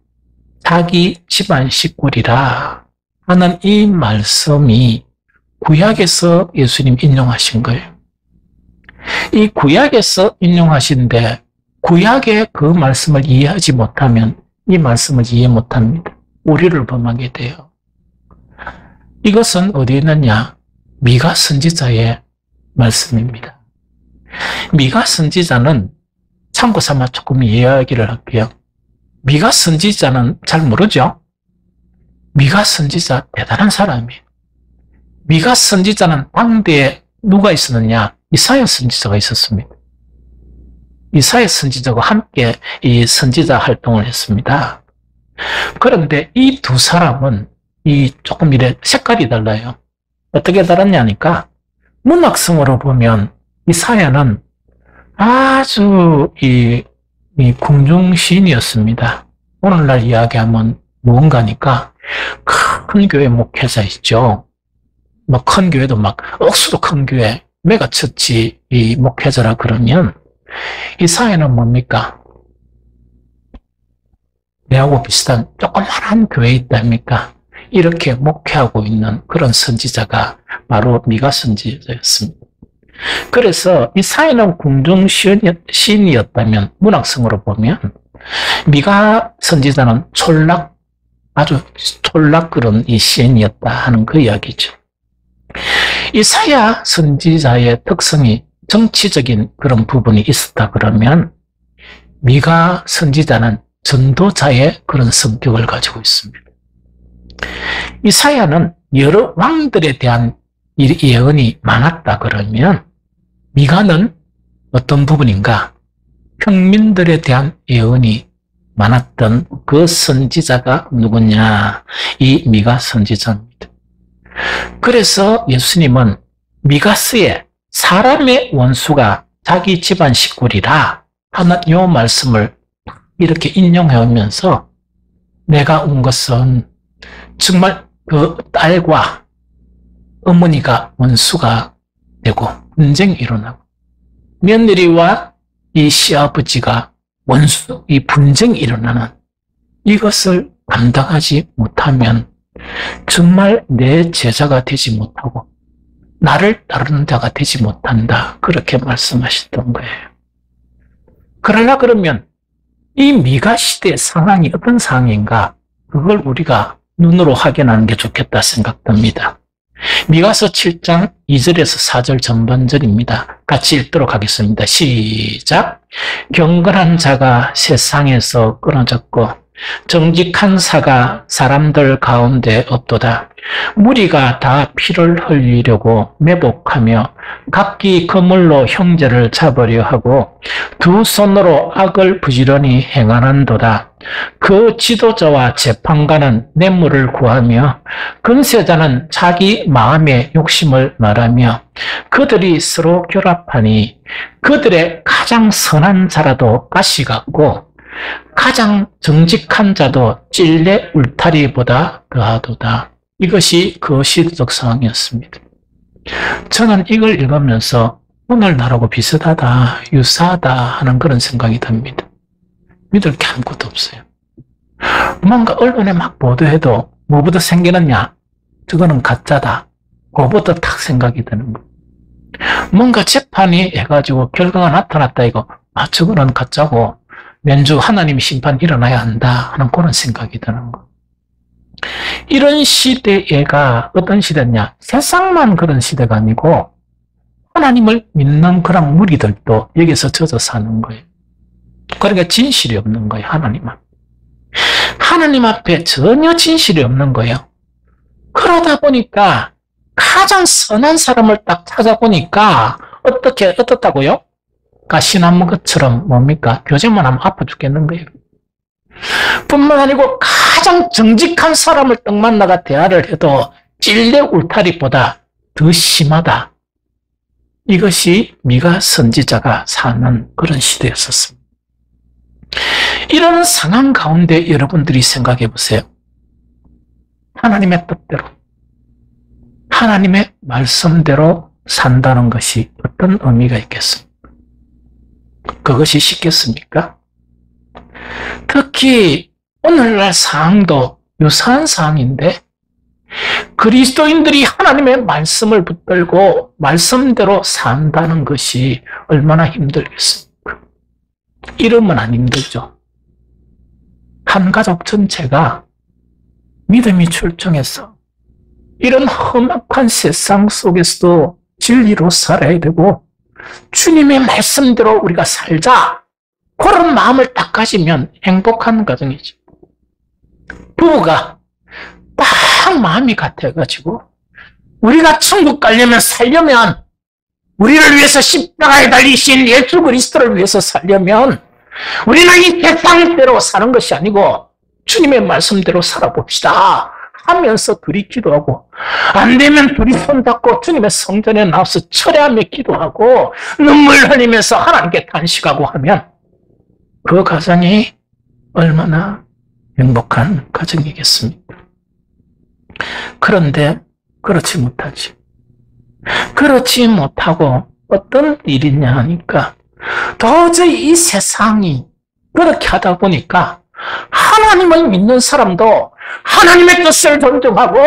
자기 집안 식구리라 하는 이 말씀이 구약에서 예수님 인용하신 거예요. 이 구약에서 인용하신데 구약의 그 말씀을 이해하지 못하면 이 말씀을 이해 못합니다. 오류를 범하게 돼요. 이것은 어디에 있느냐? 미가 선지자의 말씀입니다. 미가 선지자는 참고 삼아 조금 이야기를 할게요. 미가 선지자는 잘 모르죠? 미가 선지자 대단한 사람이에요. 미가 선지자는 당대에 누가 있었느냐? 이사야 선지자가 있었습니다. 이사야 선지자와 함께 이 선지자 활동을 했습니다. 그런데 이 두 사람은 조금 이래 색깔이 달라요. 어떻게 다르냐니까 문학성으로 보면 이사야는 아주 이 궁중시인이었습니다. 오늘날 이야기하면 무언가니까 큰 교회 목회자 있죠. 뭐 큰 교회도 막 억수로 큰 교회 메가처치 이 목회자라 그러면 이사야는 뭡니까? 내하고 비슷한 조그만한 교회 있답니까? 이렇게 목회하고 있는 그런 선지자가 바로 미가 선지자였습니다. 그래서 이사야는 궁중시인이었다면 문학성으로 보면 미가 선지자는 아주 촌락 그런 이 시인이었다 하는 그 이야기죠. 이사야 선지자의 특성이 정치적인 그런 부분이 있었다 그러면 미가 선지자는 전도자의 그런 성격을 가지고 있습니다. 이사야는 여러 왕들에 대한 예언이 많았다 그러면 미가는 어떤 부분인가? 평민들에 대한 예언이 많았던 그 선지자가 누구냐? 이 미가 선지자입니다. 그래서 예수님은 미가스의 사람의 원수가 자기 집안 식구리라 하는 이 말씀을 이렇게 인용해 오면서 내가 온 것은 정말 그 딸과 어머니가 원수가 되고 분쟁이 일어나고 며느리와 이 시아버지가 이 분쟁이 일어나는 이것을 감당하지 못하면 정말 내 제자가 되지 못하고 나를 따르는 자가 되지 못한다. 그렇게 말씀하셨던 거예요. 그러나 그러면 이 미가 시대의 상황이 어떤 상황인가? 그걸 우리가 눈으로 확인하는 게 좋겠다 생각됩니다. 미가서 7장 2절에서 4절 전반절입니다. 같이 읽도록 하겠습니다. 시작. 경건한 자가 세상에서 끊어졌고 정직한 사가 사람들 가운데 없도다. 무리가 다 피를 흘리려고 매복하며 각기 그물로 형제를 잡으려 하고 두 손으로 악을 부지런히 행하는도다. 그 지도자와 재판관은 뇌물을 구하며 근세자는 자기 마음의 욕심을 말하며 그들이 서로 결합하니 그들의 가장 선한 자라도 가시 같고 가장 정직한 자도 찔레 울타리보다 더하도다. 이것이 그 시대적 상황이었습니다. 저는 이걸 읽으면서 오늘날하고 비슷하다, 유사하다 하는 그런 생각이 듭니다. 믿을 게 아무것도 없어요. 뭔가 언론에 막 보도해도 뭐부터 생기느냐? 저거는 가짜다. 그거부터 탁 생각이 드는 거예요. 뭔가 재판이 해가지고 결과가 나타났다 이거, 저거는 가짜고 면주 하나님의 심판이 일어나야 한다 하는 그런 생각이 드는 거. 이런 시대가 어떤 시대냐? 세상만 그런 시대가 아니고 하나님을 믿는 그런 무리들도 여기서 젖어 사는 거예요. 그러니까 진실이 없는 거예요. 하나님 앞에 전혀 진실이 없는 거예요. 그러다 보니까 가장 선한 사람을 딱 찾아보니까 어떻다고요? 가시나무 것처럼 뭡니까? 교제만 하면 아파 죽겠는 거예요. 뿐만 아니고 가장 정직한 사람을 딱 만나가 대화를 해도 찔레 울타리보다 더 심하다. 이것이 미가 선지자가 사는 그런 시대였었습니다. 이런 상황 가운데 여러분들이 생각해 보세요. 하나님의 뜻대로, 하나님의 말씀대로 산다는 것이 어떤 의미가 있겠습니까? 그것이 쉽겠습니까? 특히 오늘날 상황도 유사한 상황인데 그리스도인들이 하나님의 말씀을 붙들고 말씀대로 산다는 것이 얼마나 힘들겠습니까? 이러면 안 힘들죠. 한 가족 전체가 믿음이 출중해서 이런 험악한 세상 속에서도 진리로 살아야 되고 주님의 말씀대로 우리가 살자. 그런 마음을 딱 가지면 행복한 가정이죠. 부부가 딱 마음이 같아가지고 우리가 천국 가려면 살려면 우리를 위해서 십자가에 달리신 예수 그리스도를 위해서 살려면 우리는 이 세상대로 사는 것이 아니고 주님의 말씀대로 살아봅시다 하면서 둘이 기도하고 안 되면 둘이 손잡고 주님의 성전에 나와서 철회하며 기도하고 눈물 흘리면서 하나님께 탄식하고 하면 그 가정이 얼마나 행복한 가정이겠습니까? 그런데 그렇지 못하지. 그렇지 못하고 어떤 일이냐 하니까 도저히 이 세상이 그렇게 하다 보니까 하나님을 믿는 사람도 하나님의 뜻을 존중하고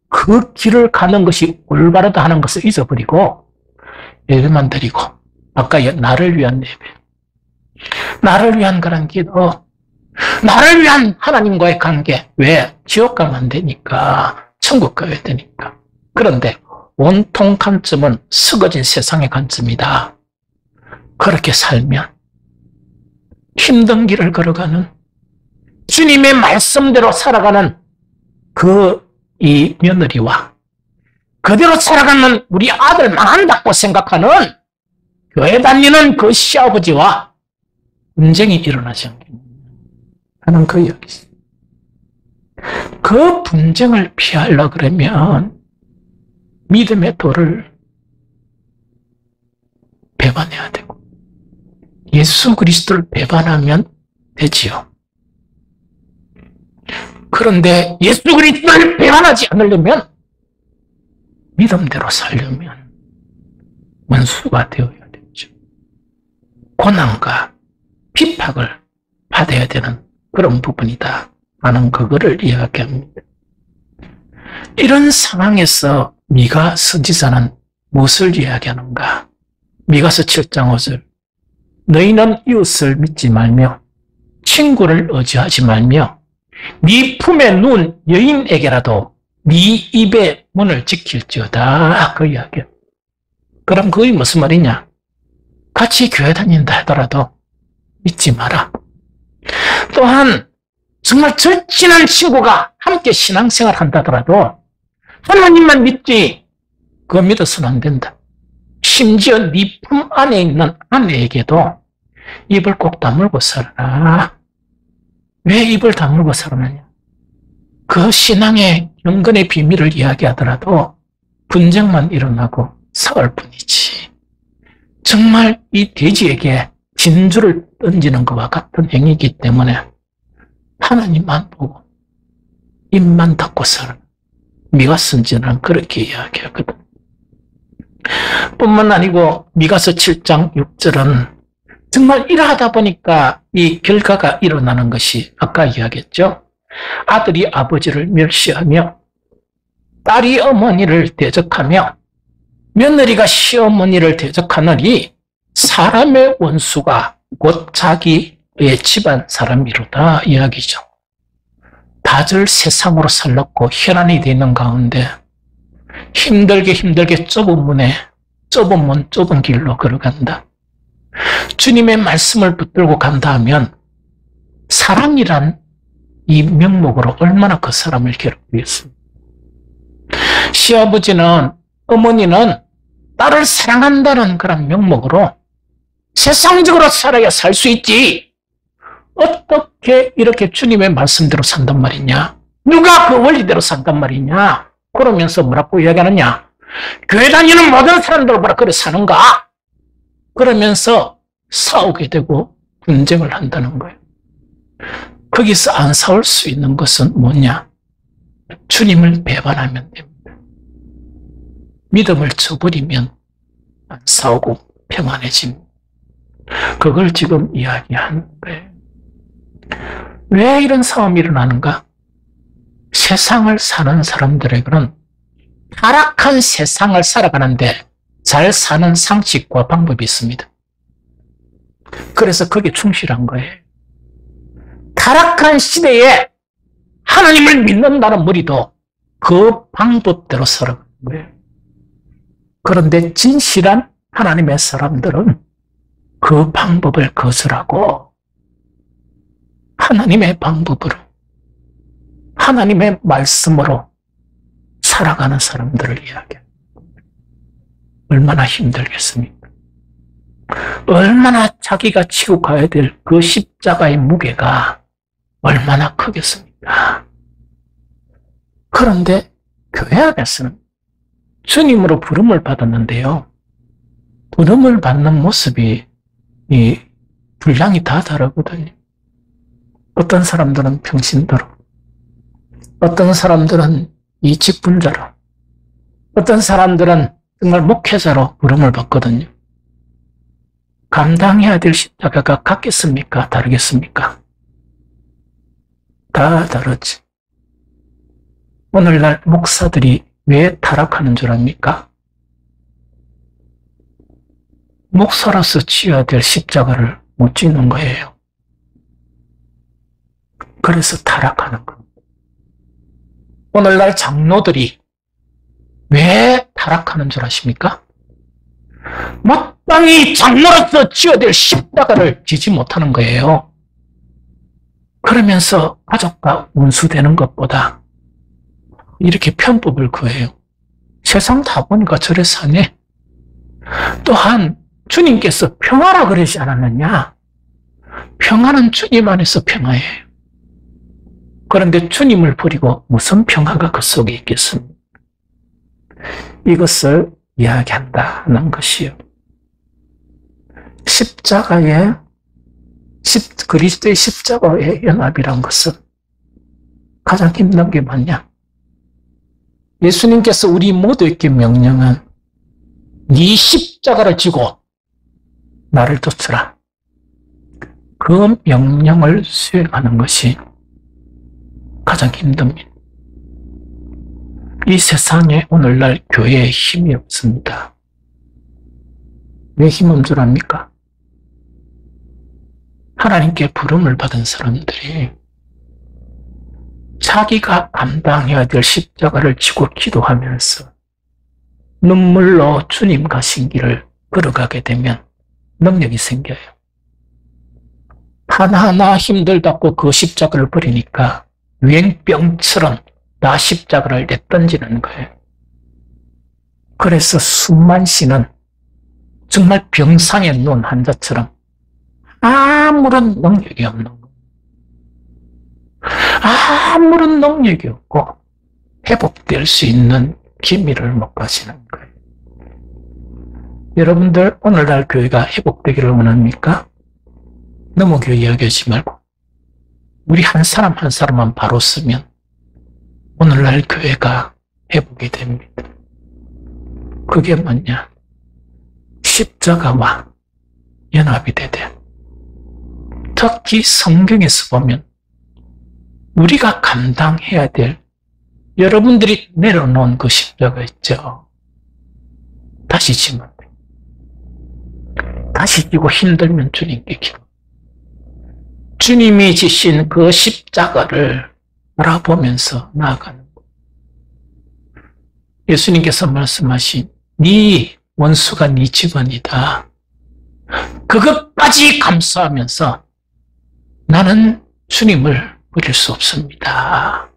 그 길을 가는 것이 올바르다 하는 것을 잊어버리고 예배만 드리고 아까 나를 위한 예배, 나를 위한 그런 기도, 나를 위한 하나님과의 관계. 왜? 지옥 가면 안 되니까, 천국 가야 되니까. 그런데 온통 관점은 썩어진 세상의 관점이다. 그렇게 살면 힘든 길을 걸어가는 주님의 말씀대로 살아가는 이 며느리와 그대로 살아가는 우리 아들 망한다고 생각하는 교회 다니는 그 시아버지와 분쟁이 일어나지 않겠느냐 하는 그 이야기입니다. 그 분쟁을 피하려고 그러면 믿음의 도를 배반해야 되고 예수 그리스도를 배반하면 되지요. 그런데 예수 그리스도를 배반하지 않으려면 믿음대로 살려면 원수가 되어야 되죠. 고난과 핍박을 받아야 되는 그런 부분이다 하는 그거를 이야기합니다. 이런 상황에서 미가 선지자는 무엇을 이야기하는가? 미가서 7장 5절 너희는 이웃을 믿지 말며 친구를 의지하지 말며 네 품에 누운 여인에게라도 네 입의 문을 지킬지어다. 그 이야기야. 그럼 그게 무슨 말이냐? 같이 교회 다닌다 하더라도 믿지 마라. 또한 정말 절친한 친구가 함께 신앙생활 한다더라도 하나님만 믿지 그거 믿어서는 안 된다. 심지어 네 품 안에 있는 아내에게도 입을 꼭 다물고 살아라. 왜 입을 다물고 살아나냐? 그 신앙의 경건의 비밀을 이야기하더라도 분쟁만 일어나고 싸울 뿐이지. 정말 이 돼지에게 진주를 던지는 것과 같은 행위이기 때문에 하나님만 보고 입만 닫고 살아. 미가서 선지자는 그렇게 이야기하거든. 뿐만 아니고 미가서 7장 6절은 정말 일하다 보니까 이 결과가 일어나는 것이 아까 이야기했죠. 아들이 아버지를 멸시하며 딸이 어머니를 대적하며 며느리가 시어머니를 대적하느니 사람의 원수가 곧 자기의 집안 사람이로다 이야기죠. 다들 세상으로 살렸고 혈안이 되는 가운데 힘들게 좁은 문에 좁은 문 좁은 길로 걸어간다. 주님의 말씀을 붙들고 간다 하면 사랑이란 이 명목으로 얼마나 그 사람을 괴롭히겠습니까? 시아버지는 어머니는 딸을 사랑한다는 그런 명목으로 세상적으로 살아야 살 수 있지. 어떻게 이렇게 주님의 말씀대로 산단 말이냐? 누가 그 원리대로 산단 말이냐? 그러면서 뭐라고 이야기하느냐? 교회 다니는 모든 사람들 뭐라 그래 사는가? 그러면서 싸우게 되고 분쟁을 한다는 거예요. 거기서 안 싸울 수 있는 것은 뭐냐? 주님을 배반하면 됩니다. 믿음을 저버리면 안 싸우고 평안해집니다. 그걸 지금 이야기하는 거예요. 왜 이런 싸움이 일어나는가? 세상을 사는 사람들에게는 타락한 세상을 살아가는데 잘 사는 상식과 방법이 있습니다. 그래서 거기에 충실한 거예요. 타락한 시대에 하나님을 믿는다는 머리도 그 방법대로 살아가는 거예요. 그런데 진실한 하나님의 사람들은 그 방법을 거절하고 하나님의 방법으로 하나님의 말씀으로 살아가는 사람들을 이야기해요. 얼마나 힘들겠습니까? 얼마나 자기가 지고 가야 될 그 십자가의 무게가 얼마나 크겠습니까? 그런데 교회 안에서는 주님으로 부름을 받았는데요. 부름을 받는 모습이 이 분량이 다 다르거든요. 어떤 사람들은 평신도로, 어떤 사람들은 이 직분자로, 어떤 사람들은 정말 목회자로 부름을 받거든요. 감당해야 될 십자가가 같겠습니까? 다르겠습니까? 다 다르지. 오늘날 목사들이 왜 타락하는 줄 압니까? 목사로서 지어야 될 십자가를 못 지는 거예요. 그래서 타락하는 겁니다. 오늘날 장로들이 왜 타락하는 줄 아십니까? 마땅히 장로로서 지어야 될 십자가를 지지 못하는 거예요. 그러면서 가족과 원수되는 것보다 이렇게 편법을 구해요. 세상 다 보니까 저래 사네. 또한 주님께서 평화라 그러지 않았느냐? 평화는 주님 안에서 평화예요. 그런데 주님을 버리고 무슨 평화가 그 속에 있겠습니까? 이것을 이야기한다는 것이요. 그리스도의 십자가의 연합이란 것은 가장 힘든 게 뭐냐? 예수님께서 우리 모두에게 명령한 네 십자가를 지고 나를 쫓으라. 그 명령을 수행하는 것이 가장 힘듭니다. 이 세상에 오늘날 교회에 힘이 없습니다. 왜 힘 없는 줄 압니까? 하나님께 부름을 받은 사람들이 자기가 감당해야 될 십자가를 지고 기도하면서 눈물로 주님 가신 길을 걸어가게 되면 능력이 생겨요. 하나하나 힘들다고 그 십자가를 버리니까 유행병처럼 다 십자가를 내던지는 거예요. 그래서 숨만 쉬는 정말 병상에 누운 환자처럼 아무런 능력이 없는 거예요. 아무런 능력이 없고 회복될 수 있는 기미를 못 가시는 거예요. 여러분들 오늘날 교회가 회복되기를 원합니까? 너무 교회 이야기하지 말고 우리 한 사람 한 사람만 바로 쓰면 오늘날 교회가 회복이 됩니다. 그게 뭐냐? 십자가와 연합이 되되 특히 성경에서 보면 우리가 감당해야 될 여러분들이 내려놓은 그 십자가 있죠. 다시 지면 돼. 다시 지고 힘들면 주님께 기도. 주님이 지신 그 십자가를 바라보면서 나아가는 거예요. 예수님께서 말씀하신 네 원수가 네 직원이다. 그것까지 감수하면서 나는 주님을 버릴 수 없습니다.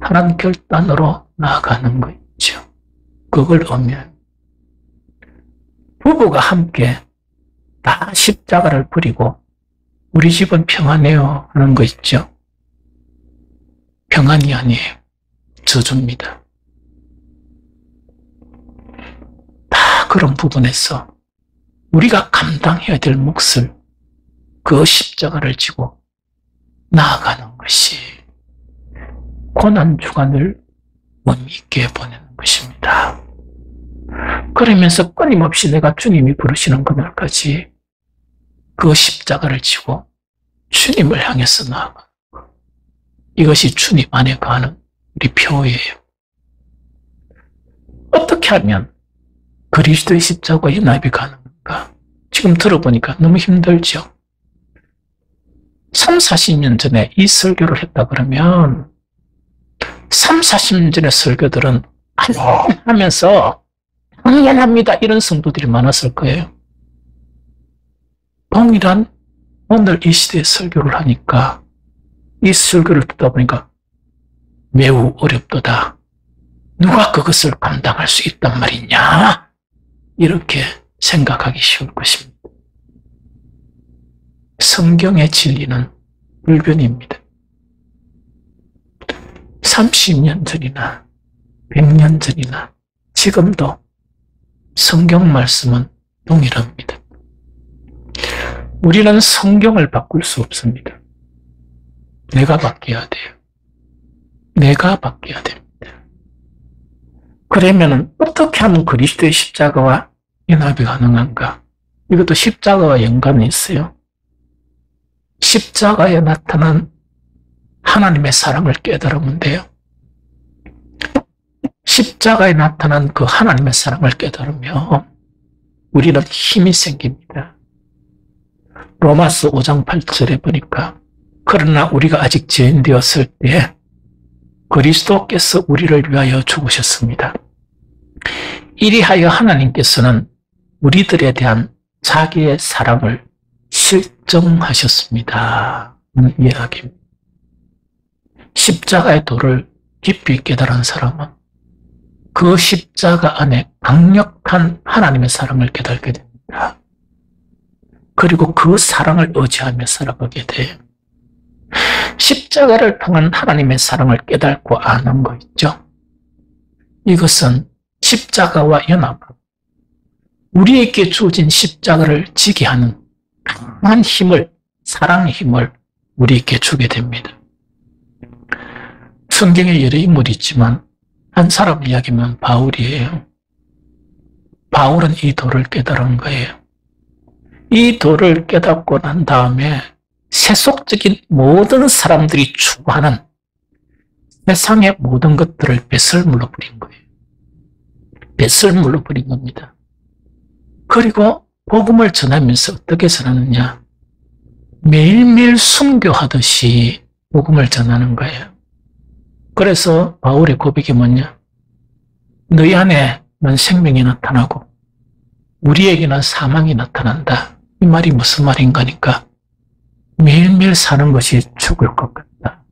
하나님 결단으로 나아가는 거 있죠. 그걸 의미합니다. 부부가 함께 다 십자가를 버리고 우리 집은 평안해요 하는 거 있죠. 평안이 아니에요. 저주입니다. 다 그런 부분에서 우리가 감당해야 될 몫을 그 십자가를 지고 나아가는 것이 고난주간을 의미있게 보내는 것입니다. 그러면서 끊임없이 내가 주님이 부르시는 그날까지 그 십자가를 지고 주님을 향해서 나아가는 것. 이것이 주님 안에 가는 우리 표예요. 어떻게 하면 그리스도의 십자가와 연합이 가능한가? 지금 들어보니까 너무 힘들죠. 3, 40년 전에 이 설교를 했다 그러면 3, 40년 전의 설교들은 하면서 당연합니다 이런 성도들이 많았을 거예요. 동일한 오늘 이 시대의 설교를 하니까 이 설교를 듣다 보니까 매우 어렵도다. 누가 그것을 감당할 수 있단 말이냐? 이렇게 생각하기 쉬울 것입니다. 성경의 진리는 불변입니다. 30년 전이나 100년 전이나 지금도 성경 말씀은 동일합니다. 우리는 성경을 바꿀 수 없습니다. 내가 바뀌어야 돼요. 내가 바뀌어야 됩니다. 그러면 어떻게 하면 그리스도의 십자가와 연합이 가능한가? 이것도 십자가와 연관이 있어요. 십자가에 나타난 하나님의 사랑을 깨달으면 돼요. 십자가에 나타난 그 하나님의 사랑을 깨달으면 우리는 힘이 생깁니다. 로마서 5장 8절에 보니까 그러나 우리가 아직 죄인 되었을 때 그리스도께서 우리를 위하여 죽으셨습니다. 이리하여 하나님께서는 우리들에 대한 자기의 사랑을 실정하셨습니다. 이야기입니다. 십자가의 도를 깊이 깨달은 사람은 그 십자가 안에 강력한 하나님의 사랑을 깨닫게 됩니다. 그리고 그 사랑을 의지하며 살아가게 돼요. 십자가를 통한 하나님의 사랑을 깨닫고 아는 거 있죠? 이것은 십자가와 연합하고 우리에게 주어진 십자가를 지게 하는 강한 힘을, 사랑의 힘을 우리에게 주게 됩니다. 성경에 여러 인물이 있지만 한 사람 이야기면 바울이에요. 바울은 이 도를 깨달은 거예요. 이 도를 깨닫고 난 다음에 세속적인 모든 사람들이 추구하는 세상의 모든 것들을 배설물로 버린 거예요. 배설물로 버린 겁니다. 그리고 복음을 전하면서 어떻게 전하느냐? 매일매일 순교하듯이 복음을 전하는 거예요. 그래서 바울의 고백이 뭐냐? 너희 안에는 생명이 나타나고 우리에게는 사망이 나타난다. 이 말이 무슨 말인가니까 매일매일 사는 것이 죽을 것 같다.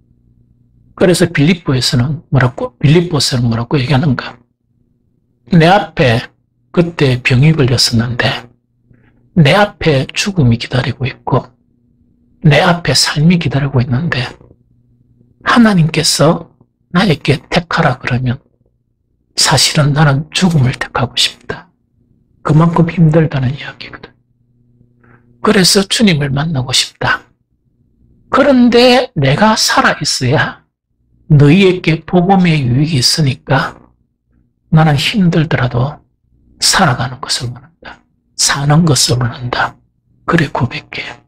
그래서 빌립보서는 뭐라고 얘기하는가? 내 앞에 그때 병이 걸렸었는데 내 앞에 죽음이 기다리고 있고 내 앞에 삶이 기다리고 있는데 하나님께서 나에게 택하라 그러면 사실은 나는 죽음을 택하고 싶다. 그만큼 힘들다는 이야기거든. 그래서 주님을 만나고 싶다. 그런데 내가 살아있어야 너희에게 복음의 유익이 있으니까 나는 힘들더라도 살아가는 것을 원한다. 사는 것을 원한다. 그래 고백해요.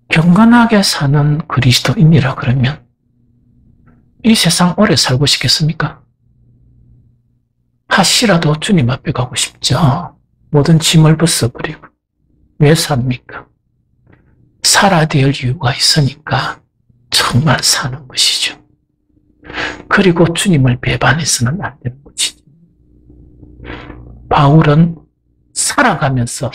경건하게 사는 그리스도인이라 그러면 이 세상 오래 살고 싶겠습니까? 하시라도 주님 앞에 가고 싶죠. 모든 짐을 벗어버리고. 왜 삽니까? 살아야 될 이유가 있으니까 정말 사는 것이죠. 그리고 주님을 배반해서는 안 되는 것이죠. 바울은 살아가면서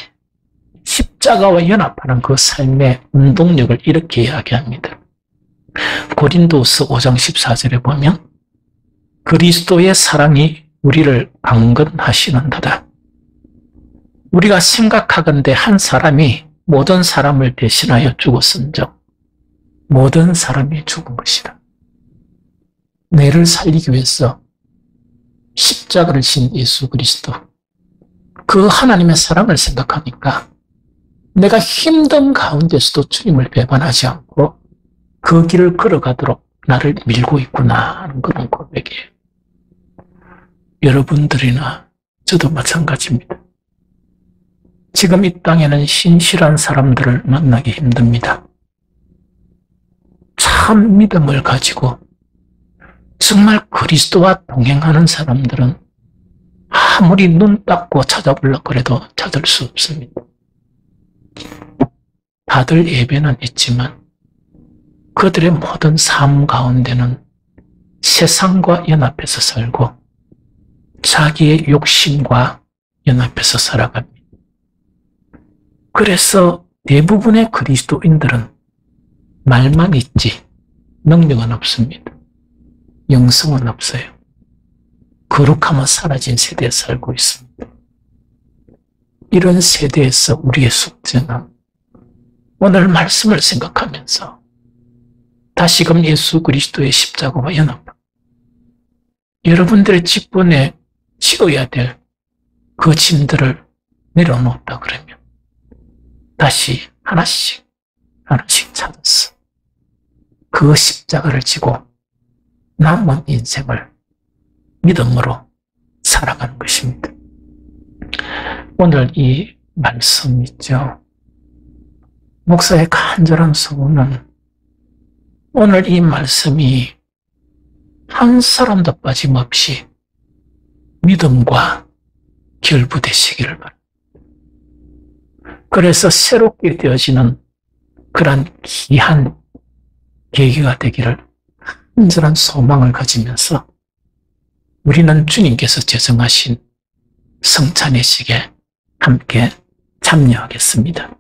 십자가와 연합하는 그 삶의 운동력을 이렇게 이야기합니다. 고린도서 5장 14절에 보면 그리스도의 사랑이 우리를 강건하시는도다. 우리가 생각하건대 한 사람이 모든 사람을 대신하여 죽었은즉 모든 사람이 죽은 것이다. 내를 살리기 위해서 십자가를 진 예수 그리스도, 그 하나님의 사랑을 생각하니까 내가 힘든 가운데서도 주님을 배반하지 않고 그 길을 걸어가도록 나를 밀고 있구나 하는 그런 고백이에요. 여러분들이나 저도 마찬가지입니다. 지금 이 땅에는 신실한 사람들을 만나기 힘듭니다. 참 믿음을 가지고 정말 그리스도와 동행하는 사람들은 아무리 눈 닦고 찾아보려고 해도 찾을 수 없습니다. 다들 예배는 있지만 그들의 모든 삶 가운데는 세상과 연합해서 살고 자기의 욕심과 연합해서 살아갑니다. 그래서 대부분의 그리스도인들은 말만 있지 능력은 없습니다. 영성은 없어요. 거룩함은 사라진 세대에 살고 있습니다. 이런 세대에서 우리의 숙제는 오늘 말씀을 생각하면서 다시금 예수 그리스도의 십자가와 연합, 여러분들의 직분에 지어야 될 그 짐들을 내려놓았다 그러면 다시 하나씩 찾아서 그 십자가를 지고 남은 인생을 믿음으로 살아가는 것입니다. 오늘 이 말씀 있죠. 목사의 간절한 소원은 오늘 이 말씀이 한 사람도 빠짐없이 믿음과 결부되시기를 바랍니다. 그래서 새롭게 되어지는 그러한 귀한 계기가 되기를 간절한 소망을 가지면서 우리는 주님께서 제정하신 성찬의식에 함께 참여하겠습니다.